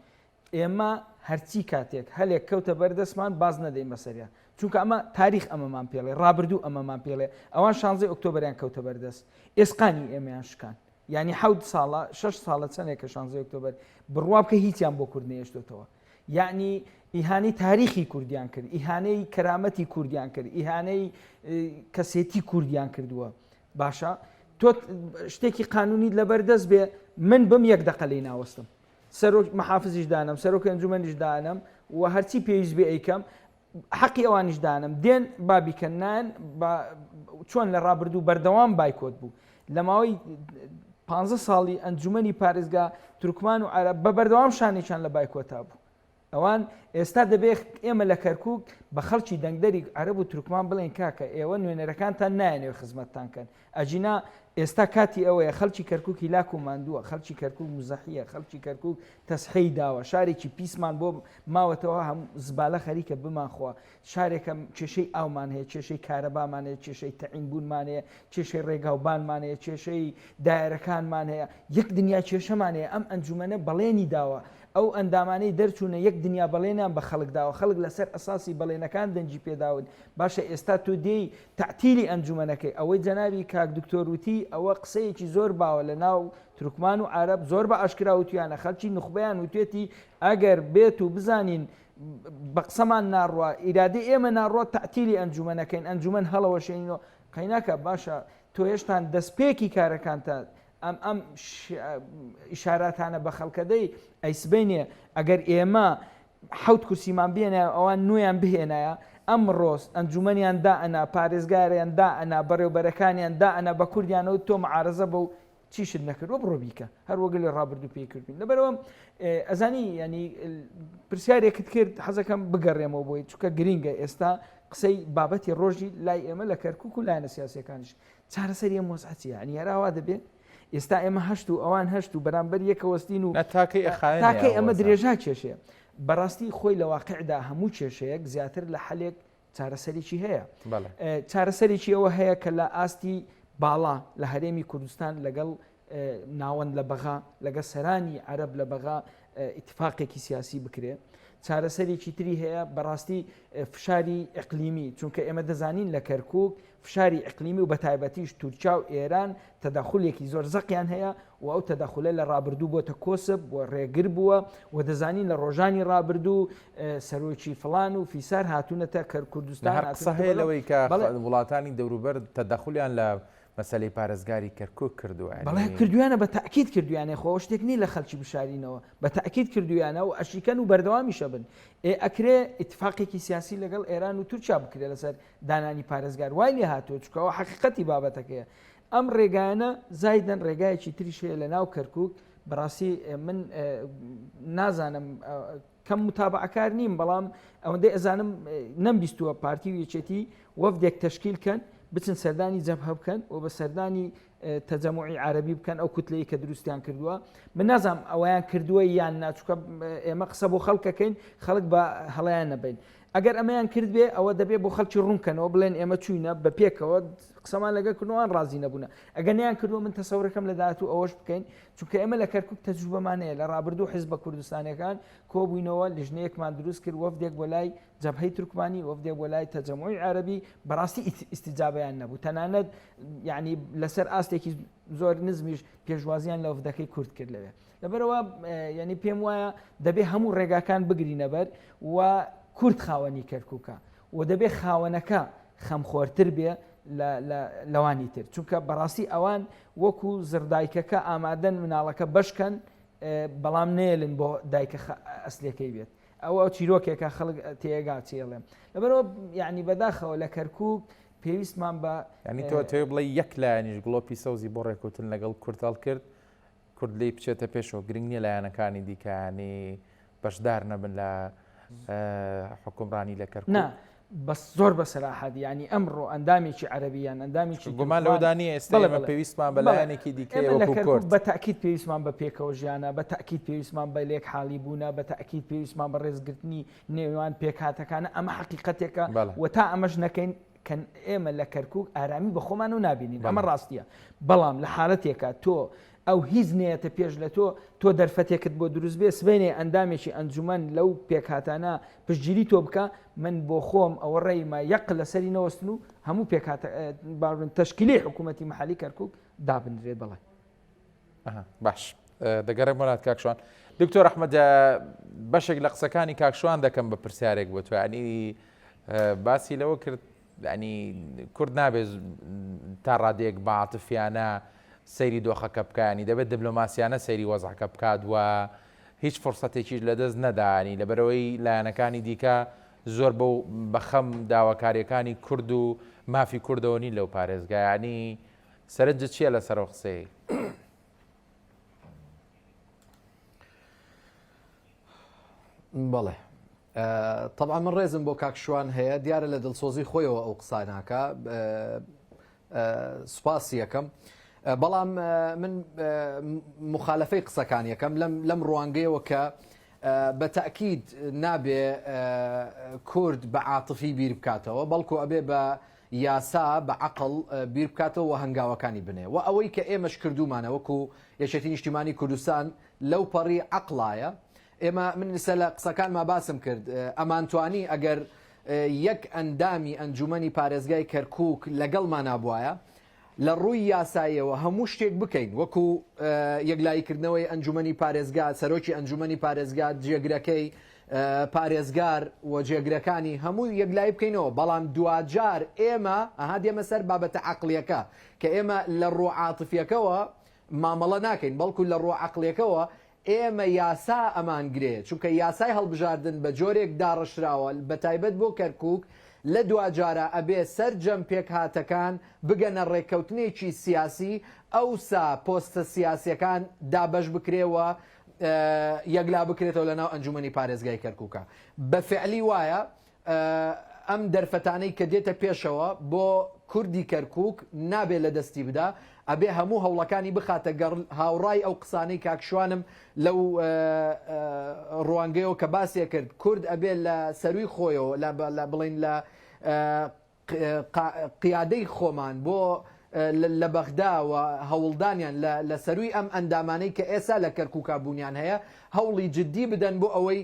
ئێمە هەرچی کاتێک هەلێک کەوتە بەردەستمان باز نەدەین بەسەریە، چونکە ئەمە تاریخ ئەمەمان پێڵێ، ڕابردوو ئەمەمان پێڵێ. ئەوان 16 ئۆکتۆبەریان کەوتە بەردەست، ئێسقانی ئێمەیان شکان، یعنی 7 ساڵە 6 ساڵە چەندێکە 16 ئۆکتۆبەر بڕواب کە هیچیان بۆ کورد نێشتوتەوە، یعنی ئیهانەی تاریخی کوردیان کرد، ئیهانەی کەرامەتی کوردیان کرد، ئیهانەی کەسێتی کوردیان کردووە. باشە تۆ شتێکی قانونی لەبەردەست بێ، من بم یەک دەقە لێی ناوەستم، سەرۆک مەحافزیش دانم، سەرۆکی ئەنجومەنیش دانم و هەرچی پێویست بێ ئەیکەم، حەقی ئەوانیش دانم، دێن بابیکەنان چۆن لە ڕابردوو بەردەوام بایکۆت بوو. لە ماوەی 15 ساڵی ئەنجومەنی پارێزگا تورکمان و عەرەب بە بەردەوام شانێکیان لە بایکۆتا بوو. ئەوان ئێستا دەبێت ئێمە لە کەرکووک بە خەڵکی دەنگدەری عەرەب و تورکمان بڵێن کاکە ئێوە نوێنەرەکانتان نایەنێ خزمەتتانکەن، ئەجینا ئێستا کاتی ئەوەیە خەڵکی کەرکووکی لاک و ماندووە، خەڵکی کەرکووک مزەحیە، خەڵکی کەرکووک تەسحەی داوە، شارێکی پیسمان بۆ ماوەتەوە هەم زبالە خەریکە بمانخوا، شارێکە کێشەی ئاومان هەیە، کێشەی کارەبامان هەیە، کێشەی تەعینبوونمان هەیە، کێشەی ڕێگاوبانمان هەیە، کێشەی دایرەکانمان هەیە، یەک دنیا کێشەمان هەیە. ئەم ئەنجومەنە بەڵێنی داوە، ئەو ئەندامانەی دەرچوونە یەک دنیا بەڵێنیان بە خەڵکداوە، خەڵک لەسەر ئەساسی بەڵێنەکان دەنجی پێداون. باشە ئێستا تۆ دێی تەعتیلی ئەنجومەنەکەی، ئەوەی جەنابی کاک دکتۆر وتی ئەوە قسەیەکی زۆر باوە لە ناو تورکمان و عەرەب، زۆر بە ئاشکرا وتویانە، خەڵکی نخبەیان وتێتی ئەگەر بێت و بزانین بە قسەمان ناڕوە، ئیرادەی ئێمە ناڕوە تەعتیلی ئەنجومەنەکەین، ئەنجومەن هەڵەوەشێنینەوە. قەیناکە باشە تۆ هێشتان دەستپێکی کارەکانتە ئەم ئیشاراتانە بە خەڵکەدەی ئەیسبینێ ئەگەر ئێمە 7 کورسیمان بێنە ئەوان نوێیان بهێنایە، ئەم ڕۆز ئەنجومەنیان دائنا، پارێزگاریان دائنا، بەڕێوبەرەکانیان دائنا بە کوردیانەوە تۆ مەعارەزە بە و چیشت نەکردوە بڕۆ بیکە، هەر وەگە لێ ڕابردوو پێکردین. لەبەرەوە ئەزانی ینی پرسیارێکت کرد حەزەکەم بگەڕێمەوە بۆی، چونکە گرینگە ئێستا قسەی بابەتی ڕۆژی لای ئێمە لە کەرکووک و لایەنە سیاسیەکانیش چارەسەری ئەم مۆزعەتیە، ینی هەراوا دەبێت ئێستا ئێمە هەشت و ئەوان هەشت و بەرامبەر یەکەوەستین و تاکەی ئەمە درێژا کێشەیە. بەڕاستی خۆی لە واقعدا هەموو کێشەیەک زیاتر لە حەلێک چارەسەرێکی هەیە. چارەسەرێکی ئەوە هەیە کە لە ئاستی باڵا لە هەرێمی کوردستان لەگەڵ ناوەند لە بەغا لەگە سەرانی عەرەب لە بەغا ئیتفاقێکی سیاسی بکرێ. چارەسەرێکی تری هەیە بەڕاستی فشاری ئیقلیمی، چونکە ئێمە دەزانین لە کەرکووک فشاری ئیقلیمی و بە تایبەتیش تورکیا و ئێران تەداخولێکی زۆر زەقیان هەیە و ئەو تەداخولە لە ڕابردوو بۆتە کۆسب بۆ ڕێگر بووە و دەزانین لە ڕۆژانی ڕابردوو سەرۆکی فڵان و فیسار هاتوونەتە کوردستان. قسە هەیە لەوەی کە وڵاتانی دەوروبەر تەداخولیان لە مەسەلەی پارێزگاری کەرکووک کردووە، بەڵێ کردویانە بە تاکید کردویانێ خۆ شتێک نی لە خەڵکی بشارینەوە، بە تاکید کردویانە و ئەشیکەن و بەردەوامیشە بن. ئەکرێ ئیتفاقێکی سیاسی لەگەڵ ئێران و تورکیا بکرێت لەسەر دانانی پارێزگار، وای لێ هاتووە چکەوە حەقیقەتی بابەتەکەیە. ئەم ڕێگانە زایدەن ڕێگایەکی تریشەیە لە ناو کەرکووک. بەڕاستی من نازانم کەم متابعەکار نیم، بەڵام ئەوەندەی ئەزانم نەمبیستووە پارتی و یەکێتی وەفدێک تەشکیلکەن بچن سەردانی جەبهە بکەن و بە سەردانی تەجەموعی عەرەبی بکەن ئەو کوتلەیە کە دروستیان کردووە. من نازانم ئەویان کردووە یان ناچووکە ئێمە قسە بۆ خەڵکەکەین، خەڵک بە هەڵەیان نەبین. ئەگەر ئەمەیان کرد بێ ئەوە دەبێت بۆ خەڵکی ڕوونکەنەوە بڵێن ئێمە چوینە بە پێکەوە قسەمان لەگەڵکردنەوەیان ڕازی نەبوونە ئەگەر نیان کردووە من تەسەورەکەم لە داهاتوو ئەوەش بکەین چونکە ئێمە لە کەرکووک تەجروبەمانەیە لە ڕابردوو حیزبە کوردستانیەکان کۆبووینەوە لیژنەیەکمان دروست کرد وەفدێک بۆ لای جەبهەی تورکمانی وەفدێک بۆ لای تەجەموعی عەرەبی بەڕاستی ئیستیجابەیان نەبوو تەنانەت یعنی لەسەر ئاستێکی زۆر نزمیش پێشوازیان لە وەفدەکەی کورد کرد لەوێ لەبەرەوە ینی پێم وایە دەبێ هەموو ڕێگاکان بگرینە بەر و کورد خاوەنی کەرکووکە و دەبێ خاوەنەکە خەمخۆرتر بێ لەوانی تر چونکە بەڕاستی ئەوان وەکو زردایکەکە ئامادەن مناڵەکە بەشکەن بەڵام نێلن بۆ دایکە ئەسلەکەی بێت ئەوە چیرۆکێکە خەڵک تێگا چێڵێم لەبەرەوە یعنی بەداخەوە لە کەرکووک پێویستمان بە ینی تۆ تێ بڵێ یەک لایەنیش گڵۆپی سەوزی بۆ ڕێکوتن لەگەڵ کورتال کرد کورد لی بچێتە پێشەوە گرنگ نیە لایەنەکانی دیکانی بەشدار نەبن لە حکومڕانی لە کەرکووک بەس زۆر بەسەراحەت ینی ئەمڕۆ ئەندامێکی عەرەبیان ئەندامێکی گومان لەودانی ئێستا پێویستمان بە لایەنێکی دیکە بە تاکید پێویستمان بە پێکەوە ژیانە بە تاکید پێویستمان بە لێک حاڵی بوونە بە تاکید پێویستمان بە ڕێزگرتنی نێوان پێکهاتەکانە ئەمە حقیقەتێکە و تا ئەمەش نەکەین کە ئێمە لە کەرکووک ئارامی بە خۆمان و نابینین ئەمە ڕاستیە بەڵام لە حالەتێکە تۆ ئەو هیچ نێتە پێش لە تۆ دەرفەتێکت بۆ دروست بێ سبێنێ ئەندامێکی ئەنجومەن لەو پێکهاتانە پشتگیری تۆ بکە من بۆ خۆم ئەوە ڕێیمە یەق لەسەری نەوەستن و هەموو پێکهاتە تەشکیلی حکوومەتی محلی کەرکووک دابنرێت بڵێ باش دەگەڕێم وڵات کاکشوان دکتۆر ئەحمەد بەشێک لە قسەکانی کاکشوان دەکەم بە پرسیارێک بۆ تۆ ینی باسی لەوە کرد ینی کورد نابێت تا ڕادێک بەعاتفیانە سەیری دۆخەکە بکانی دەبێت دیبلۆماسیانە سەیری وەزعەکە بکات و هیچ فرسەتێکیش لەدەست نەدانی لەبەرەوەی لایەنەکانی دیکە زۆر بەخەم داواکاریەکانی کورد و مافی کوردەوە نین لەو پارێزگایانی سەرنجت چییە لەسەرەوە قسەی؟ بەڵێ طبعا من ڕێزم بۆ کاکشوان هەیە دیارە لە دڵسۆزی خۆیەوە ئەو قساناکە سوپاسی یەکەم بەڵام من مخالفەی قسەکان یەکەم لەم ڕوانگەیەوە کە بە تەکید نابێ کورد بە عاتفی بیر بکاتەوە بەڵکو ئەبێ بە یاسا بە عەقڵ بیر بکاتەوە و هەنگاوەکانی بنێ و ئەوەی کە ئێمەش کردومانە وەکو یەکێتی نیشتیمانی کوردستان لەو پەڕی عەقڵایە ئێمە من لەسە لە قسەکانمان باسم کرد ئەمانتوانی ئەگەر یەک ئەندامی ئەنجومەنی پارێزگای کەرکووک لەگەڵمان نابوایە لە ڕووی یاساییەوە هەموو شتێک بکەین وەکو یەکلاییکردنەوەی ئەنجومەنی پارێزگا سەرۆکی ئەنجومەنی پارێزگا جێگرەکەی پارێزگار و جێگرەکانی هەموو یەکلایی بکەینەوە بەڵام دوجار ئێمە ئەها دێمە سەر بابەتە عەقڵیەکە کە ئێمە لە ڕوو عاتفیەکەوە مامەڵە ناکەین بەڵکو لە ڕوو عەقڵیەکەوە ئێمە یاسا ئەمانگرێت چونکە یاسای هەڵبژاردن بە جۆرێک داڕشراوە بە تایبەت بۆ کەرکووک لە دوجارە ئەبێ سەرجەم پێک هاتەکان بگەنە ڕێککەوتنێکی سیاسی ئەوسا پۆستە سیاسیەکان دابەش بکرێەوە یەکلا بکرێتەوە لەناو ئەنجومەنی پارێزگای کەرکووکە بە فعلی وایە ئەم دەرفەتانەی کە دێتە پێشەوە بۆ کوردی کەرکووک نابێت لە دەستی بدا ئەبێ هەموو هەوڵەکانی بخاتە هاوڕای ئەو قسانەی کاکشوانم لەو ڕوانگەیەوە کە باسیە کرد کورد ئەبێ لە سەروی خۆیەوە لە بڵین لە قیادەی خۆمان بۆ لە بەغداوە هەوڵدانیان لە سەروی ئەم ئەندامانەی کە ئێستا لە کەرکووکا بوونیان هەیە هەوڵی جددی بدەن بۆ ئەوەی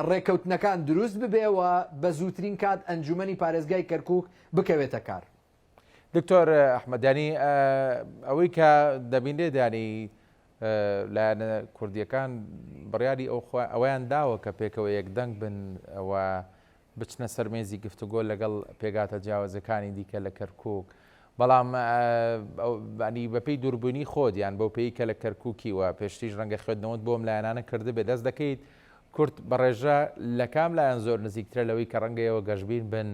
ڕێکەوتنەکان دروست ببێەوە بە زووترین کات ئەنجومەنی پارێزگای کەرکووک بکەوێتە کار. دکتۆر ئەحمەدانی ئەوەی کە دەبینێ دانی لایەنە کوردیەکان بڕیاری ئەویان داوە کە پێکەوە یەکدەنگ بن ئەوە بچنە سەرمێزی گفتوگۆ لەگەڵ پێگاتە جیاوازەکانی دیکە لە کەرکووک بەڵام بەپێی دووربوونی خۆت یان بەو پێی کە لە کەرکووکی و پێشتیش ڕەنگە خوێندنەوەت بۆم لایەنانە کرده بێ دەست دەکەیت کورد بەڕێژە لە کام لایەن زۆر نزیکترە لەوەی کە ڕەنگەیەوە گەشتبین بن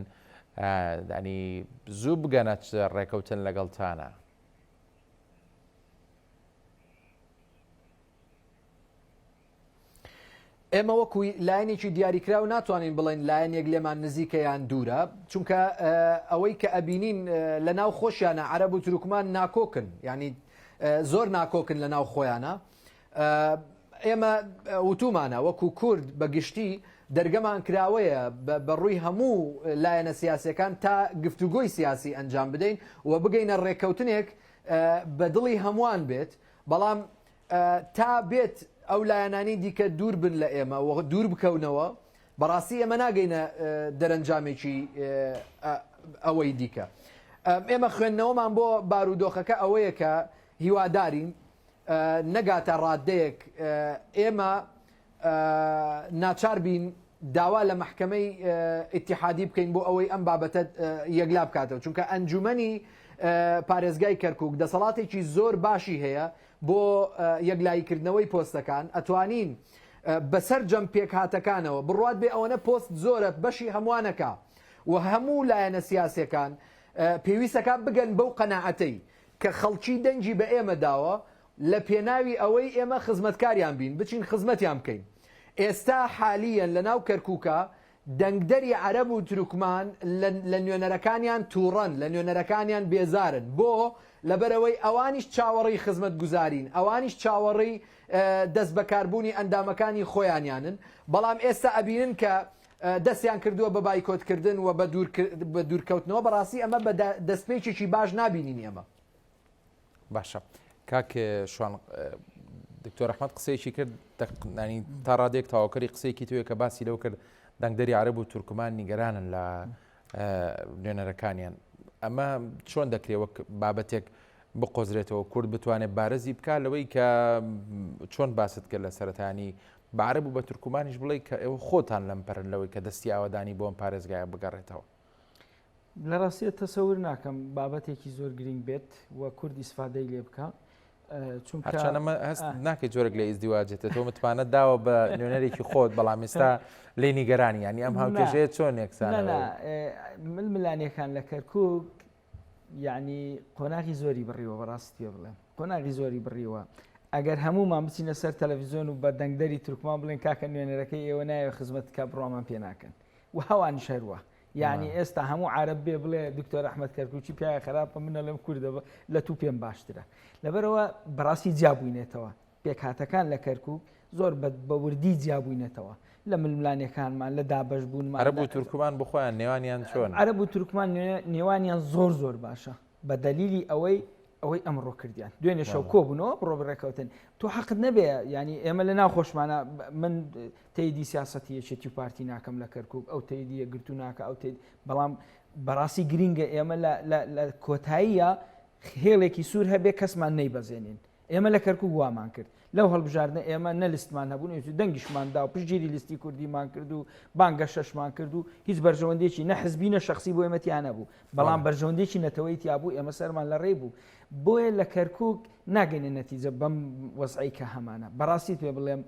دانی زوو بگەنە ڕێکەوتن لەگەڵتانە. ئێمە وەکوی لایەنێکی دیاریکرا و ناتوانین بڵێن لایەنێک لێمان نزیکە یان دوورە چونکە ئەوەی کە ئەبینین لە ناو خۆشیانە عەرەب و تورکمان ناکۆکن ینی زۆر ناکۆکن لە ناو خۆیانە ئێمە وتومانە وەکو کورد بەگشتی دەرگەمان کراوەیە بەڕووی هەموو لایەنە سیاسیەکان تا گفتوگۆی سیاسی ئەنجام بدەین و بگەینە ڕێککەوتنێک بە دڵی هەمووان بێت بەڵام تا بێت ئەو لایەنانی دیکە دوور بن لە ئێمە و دوور بکەونەوە بەڕاستی ئێمە ناگەینە دەرەنجامێکی ئەوەی دیکە. ئێمە خوێندنەوەمان بۆ بارودۆخەکە ئەوەیە کە هیوادارین نەگاتە ڕادەیەک ئێمە ناچار بین داوا لە محکەمەی ئیتیحادی بکەین بۆ ئەوەی ئەم بابەتە یەکلا بکاتەوە چونکە ئەنجومەنی پارێزگای کەرکووک دەسەڵاتێکی زۆر باشی هەیە بۆ یەکلاییکردنەوەی پۆستەکان ئەتوانین بەسەر جەم پێک هاتەکانەوە بڕوات بێ ئەوەنە پۆست زۆرە بەشی هەمووانەکە و هەموو لایەنە سیاسەکان پێویستەکە بگەن بەو قەناعەتەی کە خەڵکی دەنجی بە ئێمە داوە لە پێناوی ئەوەی ئێمە خزمەتکاریان بین بچین خزمەتیان بکەین. ئێستا حالیەن لە ناو کەرکووکە دەنگدەری عەرەب و تروکمان لە نوێنەرەکانیان تووڕەن لە نوێنەرەکانیان بێزارن بۆ لەبەرەوەی ئەوانیش چاوەڕی خزمەت گوزارین ئەوانیش چاوەڕی دەست بەکاربوونی ئەندامەکانی خۆیانیانن بەڵام ئێستا ئەبینن کە دەستیان کردووە بە بایکۆتکردن و بە دوورکەوتنەوە بەڕاستی ئەمە بە دەستپێکێکی باش نبینین ئێمە. باشە کاک شوان دکتۆر ئەحمەد قسەیەکی کرد تا ڕادێک تاواکەری قسەیەکی توێ کە باسی لەو کرد دەنگدەری عەرەب و تورکمان نیگەرانن لە نوێنەرەکانیان ئەمە چۆن دەکرێت بابەتێک بقۆزرێتەوە کورد بتوانێت بارەزی بکات لەوەی کە چۆن باست کرد لە سەرەتانی بە عەرەب و بە تورکمانیش بڵێ کە ئێوە خۆتان لەمپەرن لەوەی کە دەستی ئاوادانی بۆم پارێزگایە بگەڕێتەوە. لە ڕاستیە تەسەور ناکەم بابەتێکی زۆر گرنگ بێت و کوردی ئیسفادەی لێ بکە چونکەمە هەست ناکەی جۆرەك لە ئیزدیواجێتە تۆ متمانە داوە بە نوێنەرێکی خۆت بەڵام ئێستا لێ نیگەرانی ینی ئەم هاوکێشەیە چۆن یەکسانە ململانیەکان لە کەرکووک یعنی قۆناغی زۆری بڕیوە بەڕاستیە بڵێم قۆناغی زۆری بڕیوە ئەگەر هەمومان بچینە سەر تەلەڤیزیۆن و بە دەنگدەری تورکمان بڵێن کاکە نوێنەرەکەی ئێوە نایە خزمەت کا بڕوامان پێ ناکەن و هەوان شەروە یعنی ئێستا هەموو عەرەب بێ بڵێ دکتۆر ئەحمەد کەرکووکی پیاە خراپە منە لەم کوردە لە تو پێم باشترە لەبەرەوە بەڕاستی جیابووینێتەوە پێکهاتەکان لە کەرکووک زۆر بە وردی جیابووینێتەوە لە ململانیەکانمان لە دابەشبوونمان عەرەب و تورکمان بخۆیان نێوانیان چۆن عەرەب و تورکمان نێوانیان زۆر باشە بە دەلیلی ئەوەی ئەمڕۆ کردیان دوێنێ شەو کۆبوونەوە بڕۆ بڕێکەوتن تۆ حەقت نەبێ ینی ئێمە لە ناوخۆشمانە من تێیدی سیاسەتی یەکێتی و پارتی ناکەم لە کەرکووک ئەو تێیدیە گرتو ناکە ئەو بەڵام بەڕاستی گرینگە ئێمە لە کۆتاییە هێڵێکی سوور هەبێ کەسمان نەیبەزێنین ئێمە لە کەرکووک وامان کرد لەو هەڵبژاردنە ئێمە نەلیستمان هەبوون دەنگیشماندا و پشتگیری لیستی کوردیمان کرد و بانگە شەشمان کرد و هیچ بەرژەوەندێکی نە حزبی نە شەخسی بۆ ئێمەتیان نەبوو بەڵام بەرژەوەندێکی نەتەوەی تیابوو ئێمە سەرمان لە ڕێ بوو بۆیە لە کەرکووک ناگەینە نەتیجە بەم وەزعی کە هەمانە بەڕاستی پێ بڵێم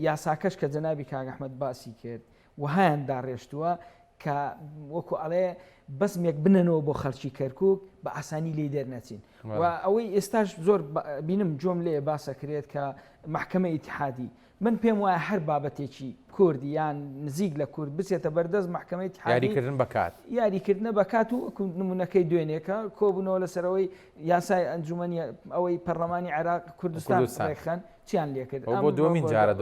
یاساکەش کە جەنابی کاک ئەحمەد باسی کرد وهایان داڕێشتووە کە وەکو ئەڵێ بەسمێک بنەنەوە بۆ خەڵکی کەرکووک بە ئاسانی لێ دەرنەچین و ئەوەی ئێستاش زۆر بینم جۆم لێ باسەکرێت کە محکەمە ئیتیحادی من پێم وایە هەر بابەتێکی کوردی یان نزیک لە کورد بچێتە بەردەست محکەمە ئیتیحادی یاریکردن بەکات یاریکردنە بەکات و نمونەکەی دوێنێکە کۆبوونەوە لەسەرەوەی یاسای ئەنجومەنی ئەوەی پەرلەمانی عێراق کوردستان ڕێکخەن چیان لێ کرد بۆ دومین جارە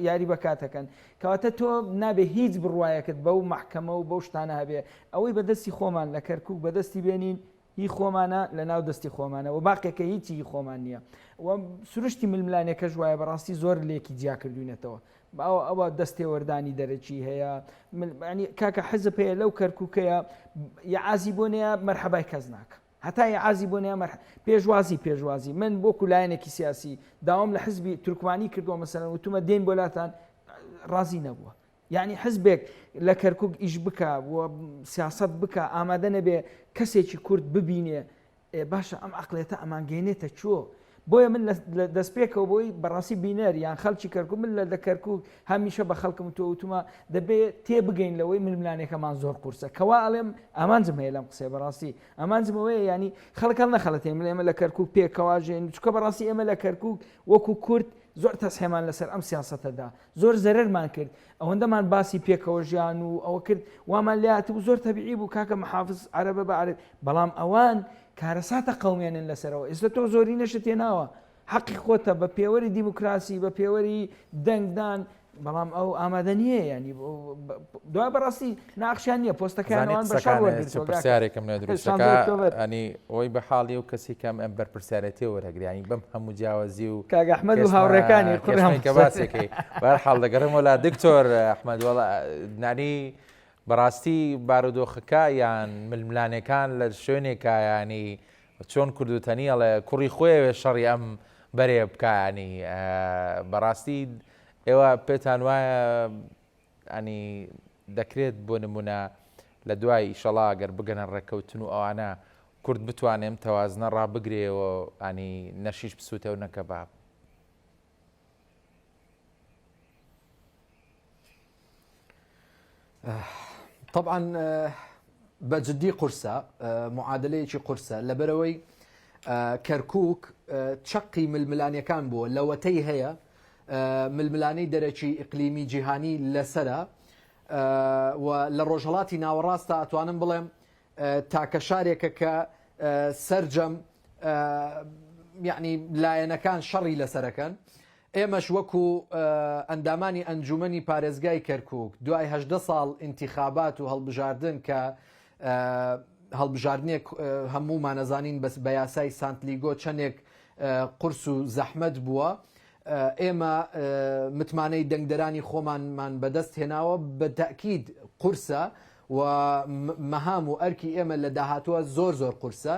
یاری بەکاتەکەن کەواتە تۆ نابێ هیچ بڕواایەکەت بەو محکەمە و بەو شتانە هەبێ ئەوەی بەدەستی خۆمان لە کەرکووک بەدەستی بێنین هی خۆمانە لە ناو دەستی خۆمانە و باقیەکە هیچی خۆمان نییە و سروشتی ململانێکە ژوایە بەڕاستی زۆر لێکی جیا کردوینێتەوە ئەوە دەستی وەردانی دەرەکی هەیە کاکە حەزب هەیە لەو کەرکووکەیە یعازی بۆ نەیە مەرحەبای کەس ناکە هەتا یعازی بۆ نەیە پێشوازی من بۆ کولایەنێکی سیاسی داوام لە حزبی تورکمانی کردووە مەسەلەن وتومە دێن بۆلاتان ڕازی نەبووە یعنی حزبێک لە کەرکووک ئیش بکە و سیاست بکە ئامادە نەبێ کەسێکی کورد ببینێ باشە ئەم عقلێتە ئەمانگەێنێتە چۆ بۆیە من لە دەستپێکەوە بۆی بەڕاستی بینەر یان خەڵکی کەرکووک من لە کەرکووک هەمیشە بە خەڵکم تۆوتمە دەبێت تێبگەین لەوەی ململانێکەمان زۆر قورسە کەوا ئەڵێم ئامانجم هەیە لەم قسێ بەڕاستی ئامانجمەوەی ینی خەڵکان نەخەڵەتێن ئێمە لە کەرکووک پێکەواژێن چکە بەڕاستی ئێمە لە کەرکووک وەکو کورد زۆر تەسهێمان لەسەر ئەم سیاسەتەدا زۆر زەرەرمان کرد ئەوەندەمان باسی پێکەوە ژیان و ئەوە کرد وامان لات و زۆر تەبیعی بوو کاکە محافظ عەرەبە بە عەرەب بەڵام ئەوان کارەساتە قەومیانن لەسەرەوە ئێستا تۆ زۆری نەشت تێناوە حەقی خۆتە بە پێوەری دیموکراسی بە پێوەری دەنگدان بەڵام ئەو ئامادە نییە ینی دوای بەڕاستی ناخشیان نییە پۆستەکانیان بەشارێکم دروستەکانی ئەوی بە حاڵی و کەسی کەم ئەم بەرپرسیارەتی وەرەگریانی بەم هەموو جیاوازی و کاگەحمەد و هاوڕێکانی قڕێکە باسێکی بەرحاڵ دەگەڕێمەوە لا دکتۆر ئەحمەد وەڵا نانی بەڕاستی بارودۆخەکە یان ململانەکان لە شوێنێکە ینی چۆن کوردوتەنی ئەڵێ کوڕی خۆیەوێ شەڕی ئەم بەرێ بکانی بەڕاستی ئێوە پێتان وایە ئەنی دەکرێت بۆ نمونە لە دوای ئیشەڵا گەر بگەنە ڕێکەوتن و ئەوانە کورد بتوانێم تەوازنە ڕابگرێەوە ئەنی نەشیش بسووتە و نەکە باب طبعا بەجددی قورسە معادلەیەکی قورسە لەبەرەوەی کەرکووک چەقی ململانیەکان بووە لەوەتەی هەیە ململانەی دەرەکی ئیقلیمی جیهانی لەسرە و لە ڕۆژهەڵاتی ناوەڕاستە ئەتوانم بڵێم تاکە شارێکە کە سەرجەم یعنی لایەنەکان شەڕی لەسەرەکەن ئێمەش وەکو ئەندامانی ئەنجومەنی پارێزگای کەرکووک دوای 18 ساڵ انتخابات و هەڵبژاردن کە هەڵبژاردنێک هەموو مانەزانین بەس بە یاسای سانتلیگۆ چەندێک قورس و زەحمەت بووە ئێمە متمانەی دەنگدەرانی خۆمانمان بەدەست هێناوە بە تەکید قورسە و مەهام و ئەرکی ئێمە لە داهاتووە زۆر زۆر قورسە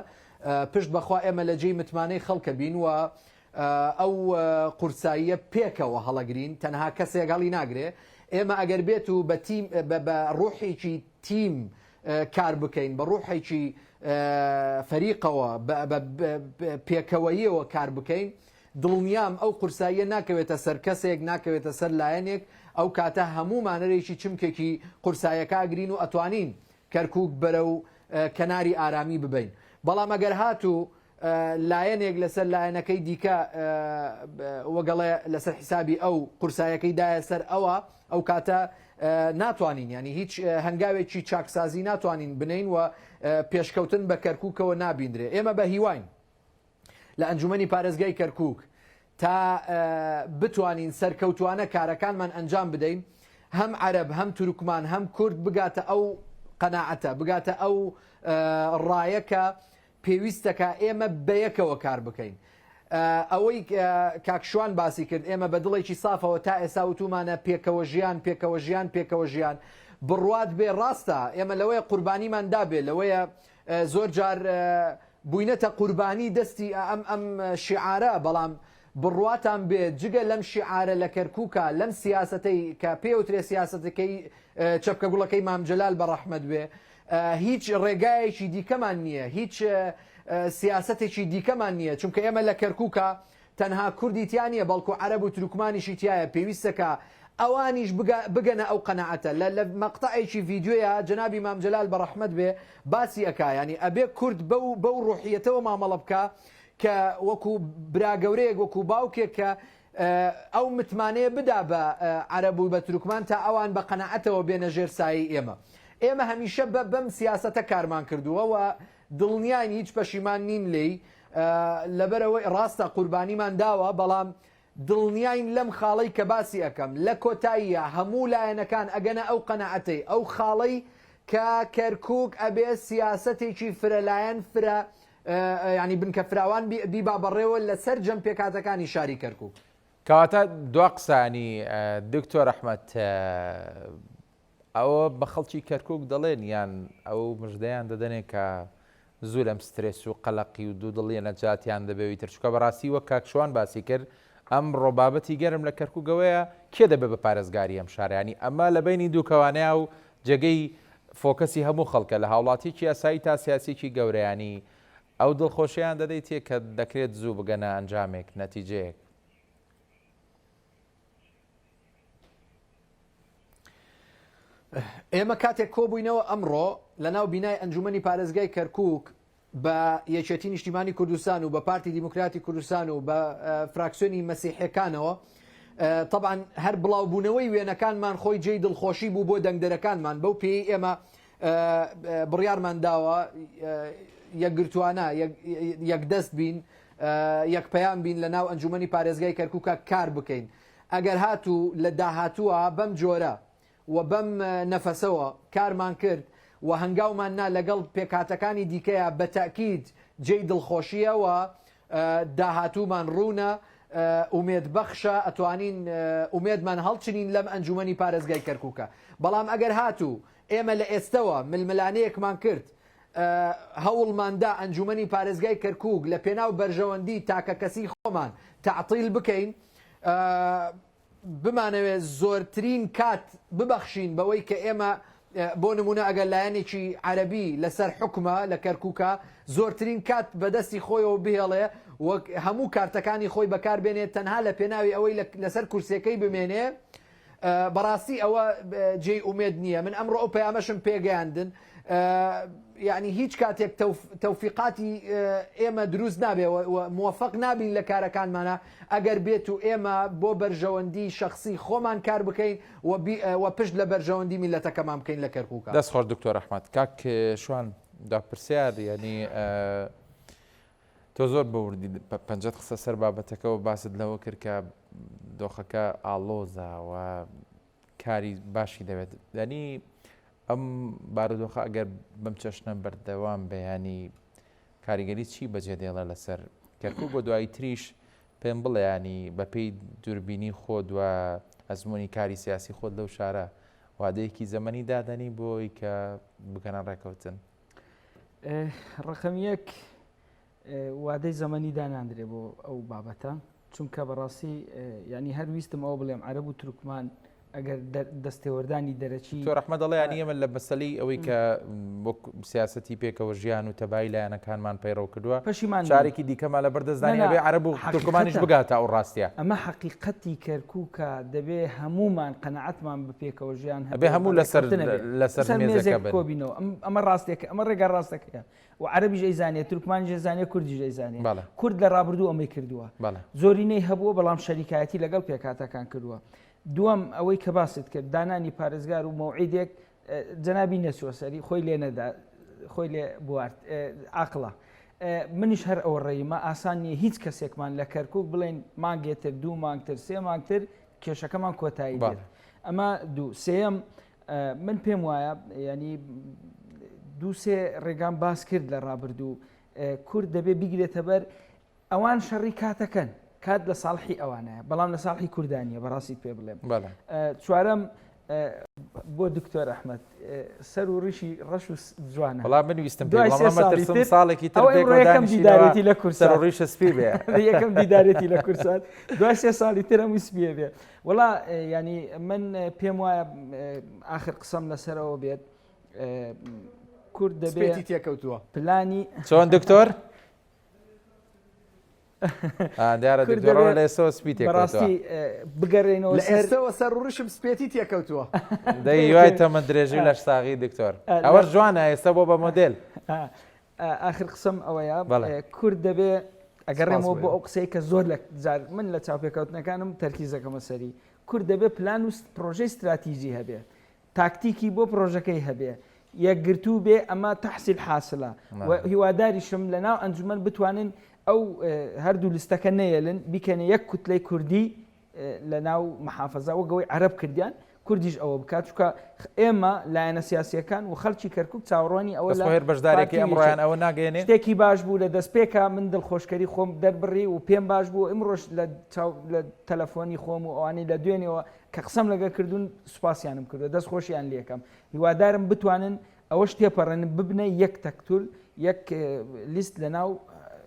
پشت بەخوا ئێمە لە جێی متمانەی خەڵکە بین و ئەو قورساییە پێکەوە هەڵەگرین تەنها کەسێک هەڵی ناگرێ ئێمە ئەگەر بێت و بە ڕوحێکی تیم کار بکەین بە ڕوحێکی فەریقەوە پێکەوەییەوە کار بکەین دڵنیام ئەو قورساییە ناکەوێتە سەر کەسێک ناکەوێتە سەر لایەنێک ئەو کاتە هەموو مانەرێکی چمکێکی قورسایەکە ئاگرین و ئەتوانین کەرکووک بەرە و کەناری ئارامی ببین بەڵام ئەگەر هاتوو لایەنێک لەسەر لایەنەکەی دیکە وەگەڵێ لەسەر حیسابی ئەو قورسایەکەی دایە سەر ئەو کاتە ناتوانین ینی هیچ هەنگاوێکی چاکسازی ناتوانین بنین و پێشکەوتن بە کەرکووکەوە نابیندرێ ئێمە بە هیواین لە ئەنجومەنی پارێزگای کەرکووک تا بتوانین سەرکەوتوانە کارەکانمان ئەنجام بدەین هەم عەرەب هەم تورکمان هەم کورد بگاتە ئەو قەناعەتە بگاتە ئەو ڕایەکە پێویستەکە ئێمە بەیەکەوە کار بکەین ئەوەی کاکشوان باسی کرد ئێمە بە دڵێکی سافەوە تا ئێسا وتومانە پێکەوە ژیان بڕوات بێ ڕاستە ئێمە لەوەیە قوربانیمان دابێ لەوەیە زۆر جار بووینەتە قوربانی دەستی ئەم شیعارە بەڵام بڕواتان بێ جگە لەم شیعارە لە کەرکووکە لەم سیاسەتەی کە پێوترێ سیاسەتەکەی چەپکە گوڵەکەی مام جەلال بە ڕەحمەت بێ هیچ ڕێگایەکی دیکەمان نییە هیچ سیاسەتێکی دیکەمان نییە چونکە ئێمە لە کەرکووکە تەنها کوردیتیان نیە بەڵکو عەرەب و تروکمانیشی تایە پێویستەکە ئەوانیش بگەنە ئەو قەناعەتە لە مەقتەعێکی ڤیدیۆیە جەنابی مام جەلال بە ڕەحمەت بێ باسی ئەکا ینی ئەبێ کورد بەو ڕوحیەتەوە مامەڵە بکە کە وەکو براگەورەیەک وەکو باوکێک کە ئەو متمانەیە بدا بە عەرەب و بە تروکمان تا ئەوان بە قەناعەتەوە بێنە ژێر سایی ئێمە هەمیشە بەم سیاسەتە کارمان کردووە و دڵنیان هیچ پەشیمان نین لێی لەبەرەوەی ڕاستە قوربانیمان داوە بەڵام دڵنیاین لەم خاڵەی کە باسی ئەەکەم لە کۆتاییە هەموو لایەنەکان ئەگەنە ئەو قەناعەتەی ئەو خاڵەی کە کەرکووک ئەبێ سیاسەتێکی فرەلایەن فرە ینی بنکە فراوان بیبا بەڕێوە لەسەر جەم پێکاتەکانی شاری کەرکووک کەواتە دوا قسانی دکتۆر ئەحمەد ئەوە بە خەڵکی کەرکووک دەڵێن یان ئەو مژدەیان دەدەنێ کە زوو لەم سترێس و قەلەقی و دوو دڵیە نەجاتیان دەبێوی ترچکە بەڕاستی وە کاکشوان باسی کرد ئەم ڕۆبابەتی گەرم لە کەرکووگەوەیە کێ دەبێ بە پارێزگاری ئەم شارانی ئەمە لە بینی دووکەوانەیە و جێگەی فۆکەسی هەموو خەڵکە لە هاوڵاتیکی یاسایی تا سیاسیکی گەورەیانی ئەو دڵخۆشییان دەدەیت تێ کە دەکرێت زوو بگەنە ئەنجامێک نەتیجەیەک ئێمە کاتێک کۆبووینەوە ئەمڕۆ لە ناو بینای ئەنجومەنی پارێزگای کەرکووک بە یەکێتی نیشتیمانی کوردستان و بە پارتی دیموکراتی کوردستان و بە فراکسیۆنی مەسیحیەکانەوە طبعا هەر بڵاوبوونەوەی وێنەکانمان خۆی جێی دڵخۆشی بوو بۆ دەنگدەرەکانمان بەو پێی ئێمە بڕیارمان داوە یەکگرتوانە یەکدەست بین یەکپەیان بین لە ناو ئەنجومەنی پارێزگای کەرکووکە کار بکەین ئەگەر هاتوو لە داهاتووە بەم جۆرە و بەم نەفەسەوە کارمان کرد و هەنگاومان نا لەگەڵ پێکاتەکانی دیکەیە بە تاکید جێی دڵخۆشیە و داهاتوومان ڕوونە ئومێد بەخشە ئەتوانین ئومێدمان هەڵچنین لەم ئەنجومەنی پارێزگای کەرکووکە بەڵام ئەگەر هاتوو ئێمە لە ئێستەوە ململانەیەکمان کرد هەوڵماندا ئەنجومەنی پارێزگای کەرکووک لە پێناو بەرژەوەندی تاکە کەسی خۆمان تعطیل بکەین بمانەوێت زۆرترین کات ببەخشین بەوەی کە ئێمە بۆ نمونە ئەگەر لایەنێکی عەرەبی لەسەر حکومە لە کەرکووکە زۆرترین کات بەدەستی خۆیەوە بهێڵێ وەک هەموو کارتەکانی خۆی بەکاربێنێت تەنها لە پێناوی ئەوەی لەسەر کورسەکەی بمێنێ بەڕاستی ئەوە جێی ئومێد نییە من ئەمڕۆ ئەو پەیامەشم پێگەیاندن یعنی هیچ کاتێک تەوفیقاتی ئێمە دروست نابێ موفق نابین لە کارەکانمانە ئەگەر بێت و ئێمە بۆ بەرژەوەندی شخصی خۆمان کار بکەین و پشت لە بەرژەوەندی میلەتەکەمان بکەین لە کەرکووکە. دەست خۆش دکتۆر ئەحمەد کاک شوان داپرسیار ینی تۆ زۆر بەوردی 50 قسە سەر بابەتەکەەوە باست لەوە کرد کە دۆخەکە ئاڵۆزە و کاری باشی دەوێت دەنی ئەم بارودۆخە ئەگەر بەم چەشنە بەردەوام بەیانی کاریگەری چی بەجێ دێڵە لەسەر کەرکووک بۆ دوایی تریش پێم بڵێ ینی بەپێی دووربینی خۆ دووە ئەزمموی کاری سیاسی خۆت لەو شارە وادەیەکی زەمەنی دادەنی بۆی کە بکەنە ڕێکەوتن ڕقم یەک وادەی زەمەنی داناندرێ بۆ ئەو بابەتە چونکە بەڕاستی ینی هەر ویستم ئەوە بڵێم عەرەب و تورکمان ئەگەر دەستێوەردانی دەرەچی تۆ ڕەحمەت دەڵێ ینی ئێمە لە مەسەلەی ئەوەی کە بۆ سیاسەتی پێکەوە ژیان و تەبای لایەنەکانمان پەیڕەو کردووە پەشیمان شارێکی دیکەمان لە بەردەستدانی ئەبێ عەرەب و تورکمانیش بگاتە ئەو ڕاستیە ئەمە حەقیقەتی کەرکووکە دەبێ هەمومان قەنەعەتمان بە پێکەوە ژیان هەبێ هەموو لەسەر مێزەکە کۆبینەوە ئەمە ڕاستێک ئەمە ڕێگا ڕاستەکەیە و عەرەبیش ئەیزانێت تورکمانیش ئەیزانێت کوردیش ئەیزانێت کورد لە ڕابردوو ئەمەی کردووە زۆرینەی هەبووە بەڵام شەریکایەتی لەگەڵ پێکاتەکان کردووە دووەم ئەوەی کە باست کرد دانانی پارێزگار و مەوعیدێک جەنابی نەچووە سەری خۆی لێ نەدا خۆی لێ بوارد عاقڵە منیش هەر ئەوە ڕێیمە ئاسان نییە هیچ کەسێکمان لە کەرکووک بڵێن مانگێتر دوو مانگتر سێ مانگتر کێشەکەمان کۆتایی بێت ئەمە دوو سێم من پێم وایە ینی دوو سێ ڕێگام باس کرد لە ڕابردوو کورد دەبێ بیگرێتە بەر ئەوان شەڕی کاتەکەن کات لە ساڵحی ئەوانەیە بەڵام لە ساڵحی کوردانیە بەڕاستی پێ بڵێم چوارەم بۆ دکتۆر ئەحمەد سەر و ڕیشی ڕەش و جوانە بەڵام من ویستم پێ ساڵێکی تر یەکەم دیدارێتی لە کورسان ڕیشە سپی بێ یەکەم دیدارێتی لە کورسان دوای سێ ساڵی تر هەمووی سپیە بێ وڵا ینی من پێم وایە ئاخر قسەم لەسەرەوە بێت کورد دەبێت تێکەوتووە پلانی چۆن دکتۆر دیارە دکتۆرەوە لە ئێستەوە سپی تێکەوتووە بەڕاستی بگەڕێنەوە لە ئێستەوە سەر و ڕشم سپێتی تێکەوتووە دەی وای تەمە درێژی لە ساغی دکتۆر ئەوە جوانە ئێستا بۆ بە مۆدێل ئاخر قسەم ئەوەیە کورد دەبێ ئەگەڕێمەوە بۆ ئەو قسەی کە زۆر من لە چاوپێکەوتنەکانم تەرکیزەکەمە سەری کورد دەبێ پلان و پرۆژەی استراتیژی هەبێ تاکتیکی بۆ پرۆژەکەی هەبێ یەکگرتوو بێ ئەمە تەحسیل حاصلە هیواداریشم لە ناو ئەنجومەن بتوانن ئەو هەردوو لستەکە نەیەلن بیکەنە یەک کوتلەی کوردی لە ناو محافەزەوە گەوەی عەرەب کردیان کوردیش ئەوە بکات چکە ئێمە لایەنە سیاسیەکان و خەڵکی کەرکووک چاوەڕوانی ئەوە لە بەشدارێکی ئەمڕۆیان ئەوە ناگەێنێ شتێکی باش بوو لە دەستپێکە من دڵخۆشکەری خۆم دەربڕی و پێم باش بوو ئمڕۆژ لە تەلەفۆنی خۆم و ئەوانەی لە دوێنەوە کە قسەم لەگە کردوون سوپاسیانم کردو دەست خۆشیان لێکم هیوادارم بتوانن ئەوەش تێپەڕێن ببنە یەک تەکتول یەک لیست لە ناو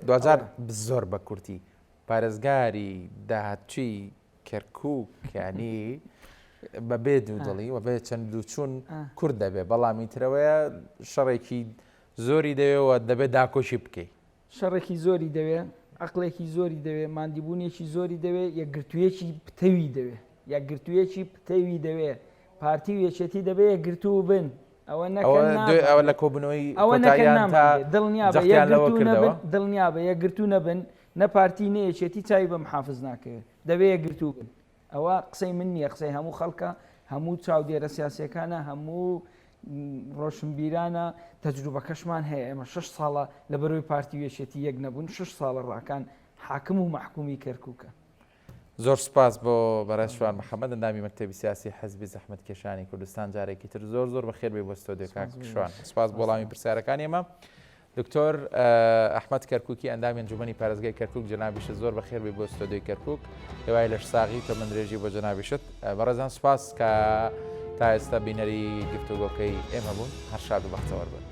2000 زۆر بە کورتی پارێزگاری داهاتچوی کەرکووک ینی بەبێ دوو دڵی و بێ چەند دووچوون کورد دەبێ بەڵامی ترەوەیە شەڕێکی زۆری دەوێەوە دەبێت داکۆشی بکەیت شەڕێکی زۆری دەوێ عقلێکی زۆری دەوێ مادیبوونێکی زۆری دەوێ یەکگرتوویەکی پتەوی دەوێ یەکگرتوویەکی پتەوی دەوێ پارتی و یەکێتی دەبێ یەکگرتوو بن ئەوە ئەوە لە کۆبنەوەی ئەوە دڵنیا بە یەکگرتوو نەبن نە پارتی نەیەکێتی چاوی بە محافظ ناکەوێت دەبێ یەکگرتوو بن ئەوە قسەی من نییە قسەی هەموو خەڵکە هەموو چاودێرە سیاسیەکانە هەموو ڕۆشنبیرانە تەجروبەکەشمان هەیە ئێمە 6 ساڵە لە بەرەوەی پارتی وێشێتی یەک نەبوون 6 ساڵە ڕاکان حاکم و محکومی کەرکووکە. زۆر سپاس بۆ بەڕێز شوان محەممەد ئەندامی مەکتەبی سیاسی حەزبی زەحمەتکێشانی کوردستان جارێکی تر زۆر بەخێر بێ بۆ ستۆدیۆ کاک شوان. سپاس بۆ وەڵامی پرسیارەکانی ئێمە. دکتۆر ئەحمەد کەرکووکی ئەندامی ئەنجومەنی پارێزگای کەرکووک جەنابیشت زۆر بەخێر بێ بۆ ستۆدیۆی کەرکووک هێوای لەش ساغی تۆ من درێژی بۆ جەنابیشت. بەڕێزان سپاس کە تا ئێستا بینەری گفتوگۆکەی ئێمە بوون هەر شاد و بەختەوەر بن.